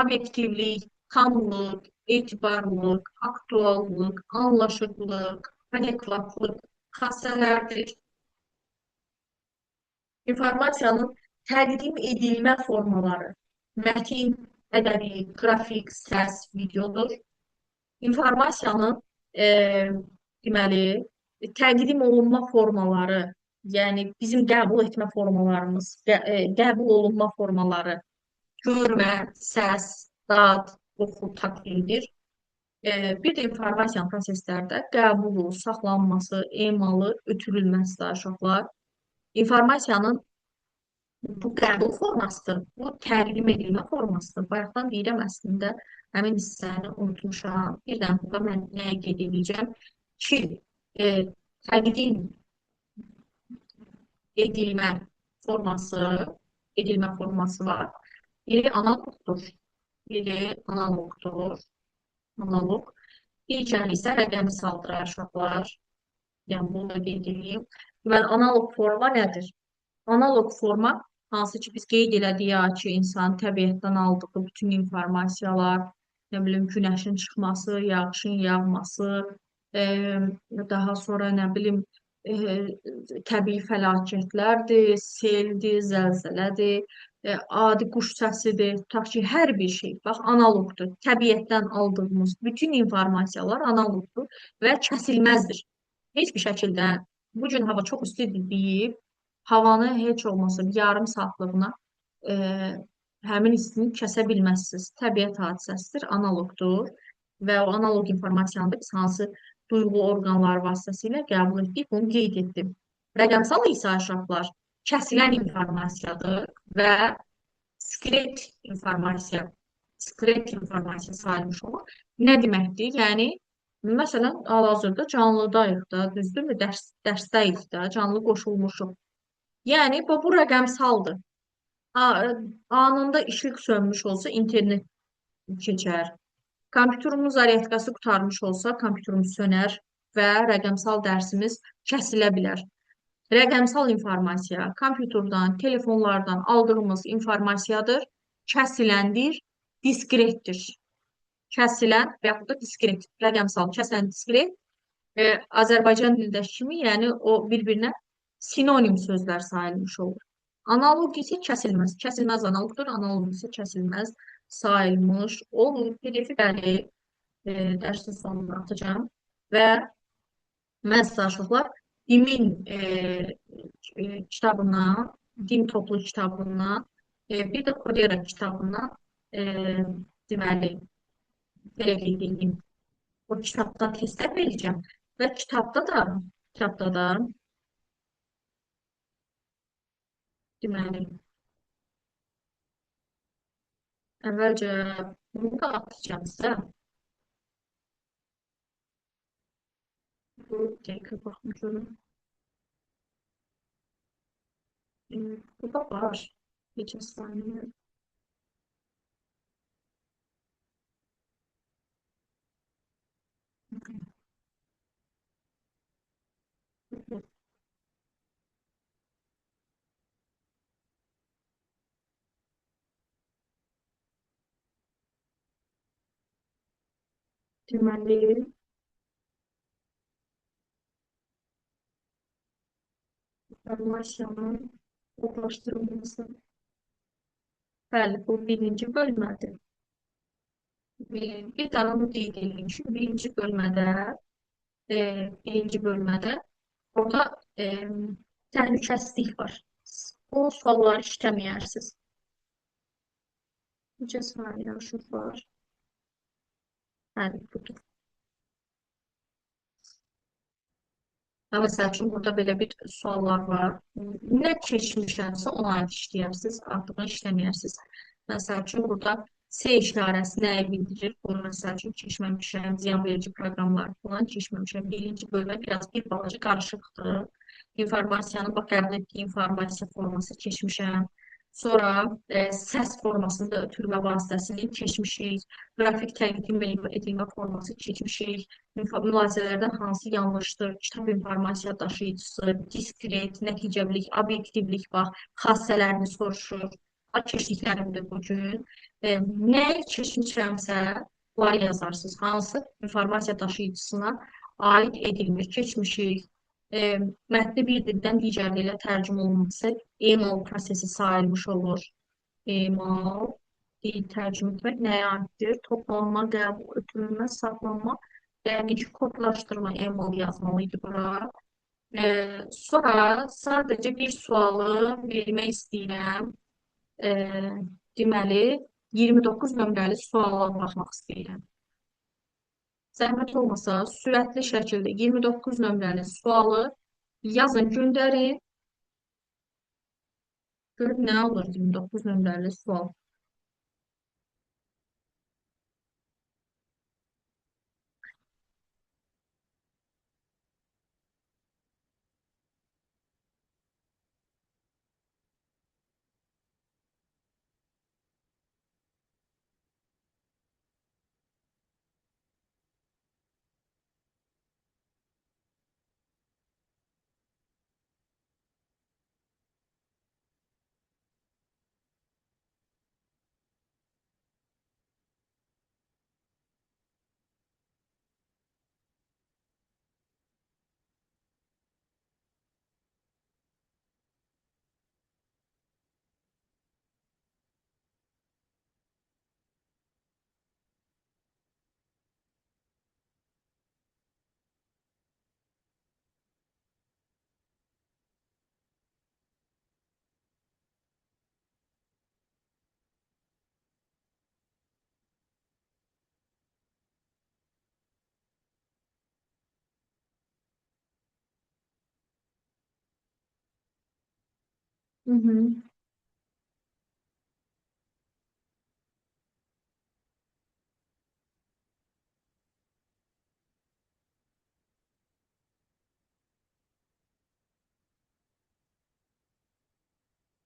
obyektivlik, tamlıq, etibarlıq, aktuallıq, anlaşıqlıq, adekvatlıq xassələrdir. İnformasiyanın təqdim edilmə formaları mətin, ədəbi, qrafik, səs, videodur. İnformasiyanın deməli, təqdim olunma formaları, yəni bizim qəbul etmə formalarımız, qəbul olunma formaları, görmə, səs, dad, oxu takdirdir. Bir də informasiya proseslərdə qəbulu, saxlanması, emalı, ötürülməsi də uşaqlar. İnformasiyanın bu qəbul formasıdır, bu təqdim edilmə formasıdır. Bayaqdan deyirəm əslində həmin hissəni unutmuşam. Birdən burada mən nəyə qeyd edəcəm ki, e, təqdim edilmə forması, edilmə forması var. Biri analogdur, biri analogdur, analog. Digəri isə rəqəmsaldır uşaqlar. Yəni bunu da qeyd edeyim. Deməli, analog forma nədir? Analog forma hansı ki biz qeyd elədik ki, insanın təbiətdən aldığı bütün informasiyalar, nə bilim günəşin çıxması, yağışın yağması, e, daha sonra nə bilim təbii fəlakətlərdir, seldir, zəlzələdir, adi quş səsidir, tutaq ki, hər bir şey, bax, analogdur. Təbiətdən aldığımız bütün informasiyalar analogdur və kəsilməzdir. Heç bir şəkildə bu gün hava çox istidir deyib, havanı heç olmasa yarım saatlığına e, həmin istini kəsə bilməzsiniz. Təbiət hadisəsidir, analogdur və o analog informasiyanı da biz hansı duyğu orqanları vasitəsilə qəbul etdik, bunu qeyd etdim. Rəqəmsal isə uşaqlar kəsilən informasiyadır və diskret informasiya sayılmış olur. Nə deməkdir? Yəni, məsələn, hal-hazırda canlıdayıq da, düzdürmü? Dərsdəyik də, canlı qoşulmuşuq. Yəni, bu rəqəmsaldır. Anında işıq sönmüş olsa internet keçər. Kompüterimiz zaryadkası qurtarmış olsa kompüterimiz sönər və rəqəmsal dərsimiz kəsilə bilər. Rəqəmsal informasiya kompüterdən, telefonlardan aldığımız informasiyadır, kəsiləndir, diskretdir. Kəsilən və yaxud da diskret, rəqəmsal, kəsilən diskret Azərbaycan dilindəki kimi, yəni o bir-birinə sinonim sözlər sayılmış olur. Analog isə kəsilməz. Kəsilməz analogdur, analog isə kəsilməz sayılmış olur. PDF-i bəli dərsin sonuna atacağım və mən sizə uşaqlar Dimin kitabından, Dim toplu kitabından, bir də Kodera kitabından deməli, belə qeyd edeyim. O kitabdan testlər verəcəm və kitabda da deməli, əvvəlcə bunu da atacağım sizə. Bu dəqiqə baxmışam. Bu da var. Neçə saniyə. Deməli, informasiyanın toplaşdırılması. Bəli, bu birinci bölmədir. Bir daha onu qeyd edeyim ki, birinci bölmədə orada təhlükəsizlik var. O sualları işləməyərsiniz. Necə saniyə var? Bəli, budur. Məsəl üçün, burada belə bir suallar var. Nə keçmişəmsə, ona aid işləyərsiniz, artıq işləməyərsiniz. Məsəl üçün, burada S işarəsi nəyə bildirir? Bunu, məsəl üçün, keçməmişəm, ziyan verici proqramlar falan keçməmişəm. Birinci bölmə biraz bir balaca qarışıqdır. İnformasiyanı, bax, qəbul etdiyi informasiya forması keçmişəm. Sonra səs formasında ötürmə vasitəsini keçmişik. Qrafik təqdim edilmə forması keçmişik. Mülahizələrdən hansı yanlışdır? Kitab informasiya daşıyıcısı, diskret, nəticəvilik, obyektivlik, bax, xassələrini soruşur. Keçdiklərimdir bugün. Nəyi keçmişəmsə, bunları yazarsınız. Hansı informasiya daşıyıcısına aid edilmir, keçmişik. Mətni bir dildən digər dilə tərcümə olunması emal prosesi sayılmış olur. Emal, dil tərcümə etmək nəyə aiddir? Toplanma, qəbul, ötürülmə, saxlanma, dəqiq kodlaşdırma emal yazmalıydı bura. Sonra sadəcə bir sualı vermək istəyirəm. Deməli, 29 nömrəli suala baxmaq istəyirəm. Zəhmət olmasa, sürətli şəkildə 29 nömrəli sualı yazın, göndərin. Görüb nə olur 29 nömrəli sual. Hı hı.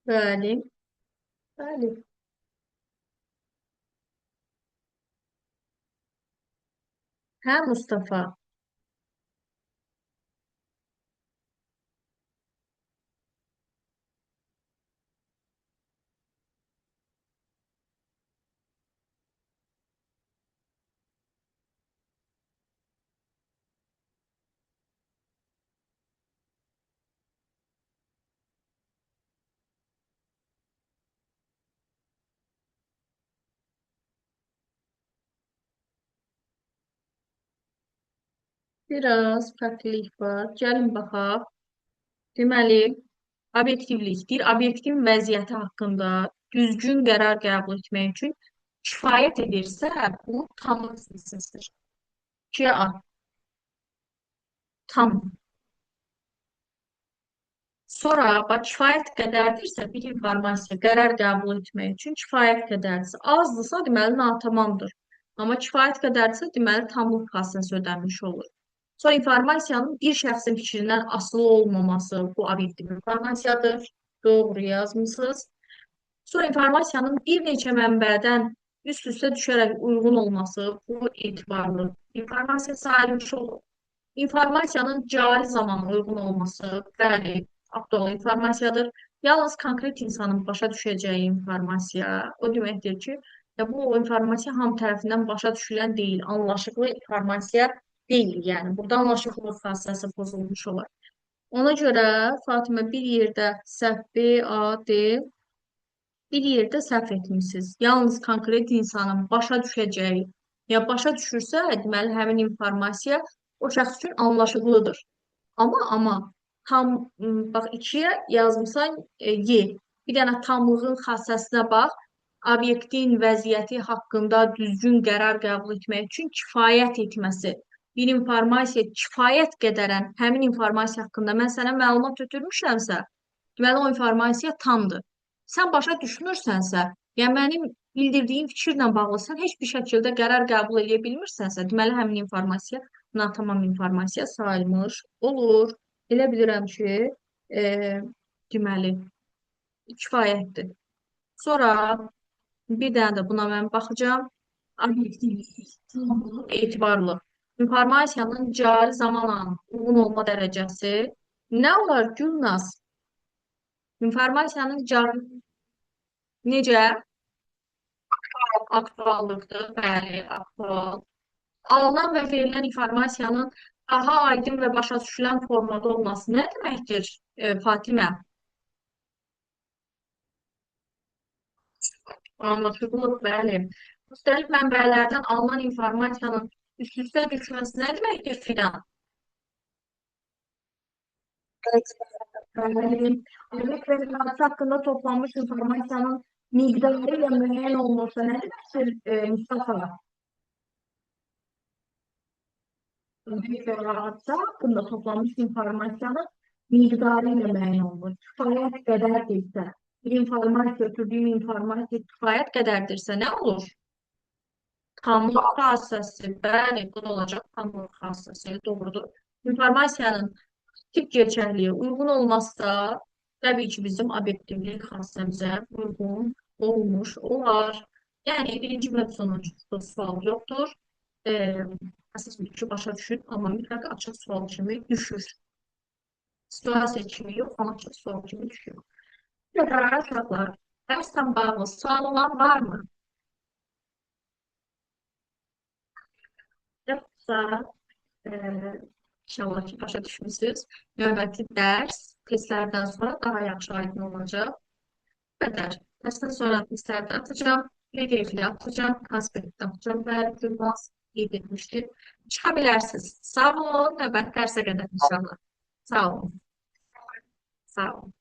Bəli, bəli. Hə, Mustafa. Biraz fərqlilik var. Gəlin baxaq. Deməli, obyektivlik deyir. Obyektiv vəziyyəti haqqında düzgün qərar qəbul etmək üçün kifayət edirsə, bu tamlıq silsiləsidir. 2A tam. Sonra bax, kifayət qədərdirsə bir informasiya qərar qəbul etmək üçün kifayət qədərdirsə, azdırsa deməli natamamdır. Amma kifayət qədərdirsə deməli tamlıq fasiləsi ödənmiş olur. Sonra informasiyanın bir şəxsin fikrindən asılı olmaması bu obyektiv informasiyadır. Doğru yazmısınız. Sonra informasiyanın bir neçə mənbədən üst-üstə düşərək uyğun olması bu etibarlı informasiya sayılmış olur. İnformasiyanın cari zamana uyğun olması, bəli, aktual informasiyadır. Yalnız konkret insanın başa düşəcəyi informasiya, o deməkdir ki, ya bu informasiya hamı tərəfindən başa düşülən deyil, anlaşıqlı informasiya deyil. Yəni burada anlaşıqlılıq fasiləsi pozulmuş olar. Ona görə Fatimə bir yerdə səhv B, A, D, bir yerdə səhv etmisiniz. Yalnız konkret insanın başa düşəcəyi, ya başa düşürsə, deməli həmin informasiya o şəxs üçün anlaşıqlıdır. Amma tam bax ikiyə yazmısan Y. Bir dənə tamlığın xassəsinə bax. Obyektin vəziyyəti haqqında düzgün qərar qəbul etmək üçün kifayət etməsi. Bir informasiya kifayət qədərən həmin informasiya haqqında mən sənə məlumat ötürmüşəmsə, deməli o informasiya tamdır. Sən başa düşmürsənsə, yəni mənim bildirdiyim fikirlə bağlı sən heç bir şəkildə qərar qəbul edə bilmirsənsə, deməli həmin informasiya natamam informasiya sayılmış olur. Elə bilirəm ki, e, deməli kifayətdir. Sonra bir dənə də buna mən baxacağım. Obyektiv, etibarlı. İnformasiyanın cari zamanla uyğun olma dərəcəsi nə olar Gülnaz? İnformasiyanın cari necə? Aktuallıqdır, bəli, aktual. Alınan və verilən informasiyanın daha aydın və başa düşülən formada olması nə deməkdir, Fatimə? Anlaşılır, bəli. Müxtəlif mənbələrdən alınan informasiyanın üst-üstə düşməsi nə deməkdir, Fidan? Bəli. Örnek verilməsi haqqında toplanmış informasiyanın miqdarıyla müəyyən olunursa nə deməkdir, Mustafa? İndividuallar hakkında toplanmış informasyonun miqdarıyla müəyyən olunur. Kifayət qədərdirsə, bir informasiya, ötürdüyüm informasiya kifayət qədərdirsə nə olur? Tamlıq xassəsi, bəli, bu da olacaq tamlıq xassəsi, doğrudur. İnformasiyanın tip gerçəkliyə uyğun olmazsa, təbii ki, bizim obyektivlik xassəmizə uyğun olmuş olar. Yəni, birinci mövzunun çıxdığı sual yoxdur. E, Əsas bir ki, başa düşün, amma mütləq açıq sual kimi düşür. Situasiya kimi yox, amma açıq sual kimi düşür. Qədər uşaqlar, dərslə bağlı sual olan varmı? Yoxsa e, inşallah ki, başa düşmüsünüz. Növbəti dərs testlərdən sonra daha yaxşı aydın olacaq. Bu qədər. Dərsdən sonra testlərdə atacağım, PDF-lə atacağım, konspektdə atacağım və Gülbaz qeyd etmişdir. Çıxa bilərsiniz. Sağ olun, növbəti dərsə qədər inşallah. Sağ olun. Sağ olun.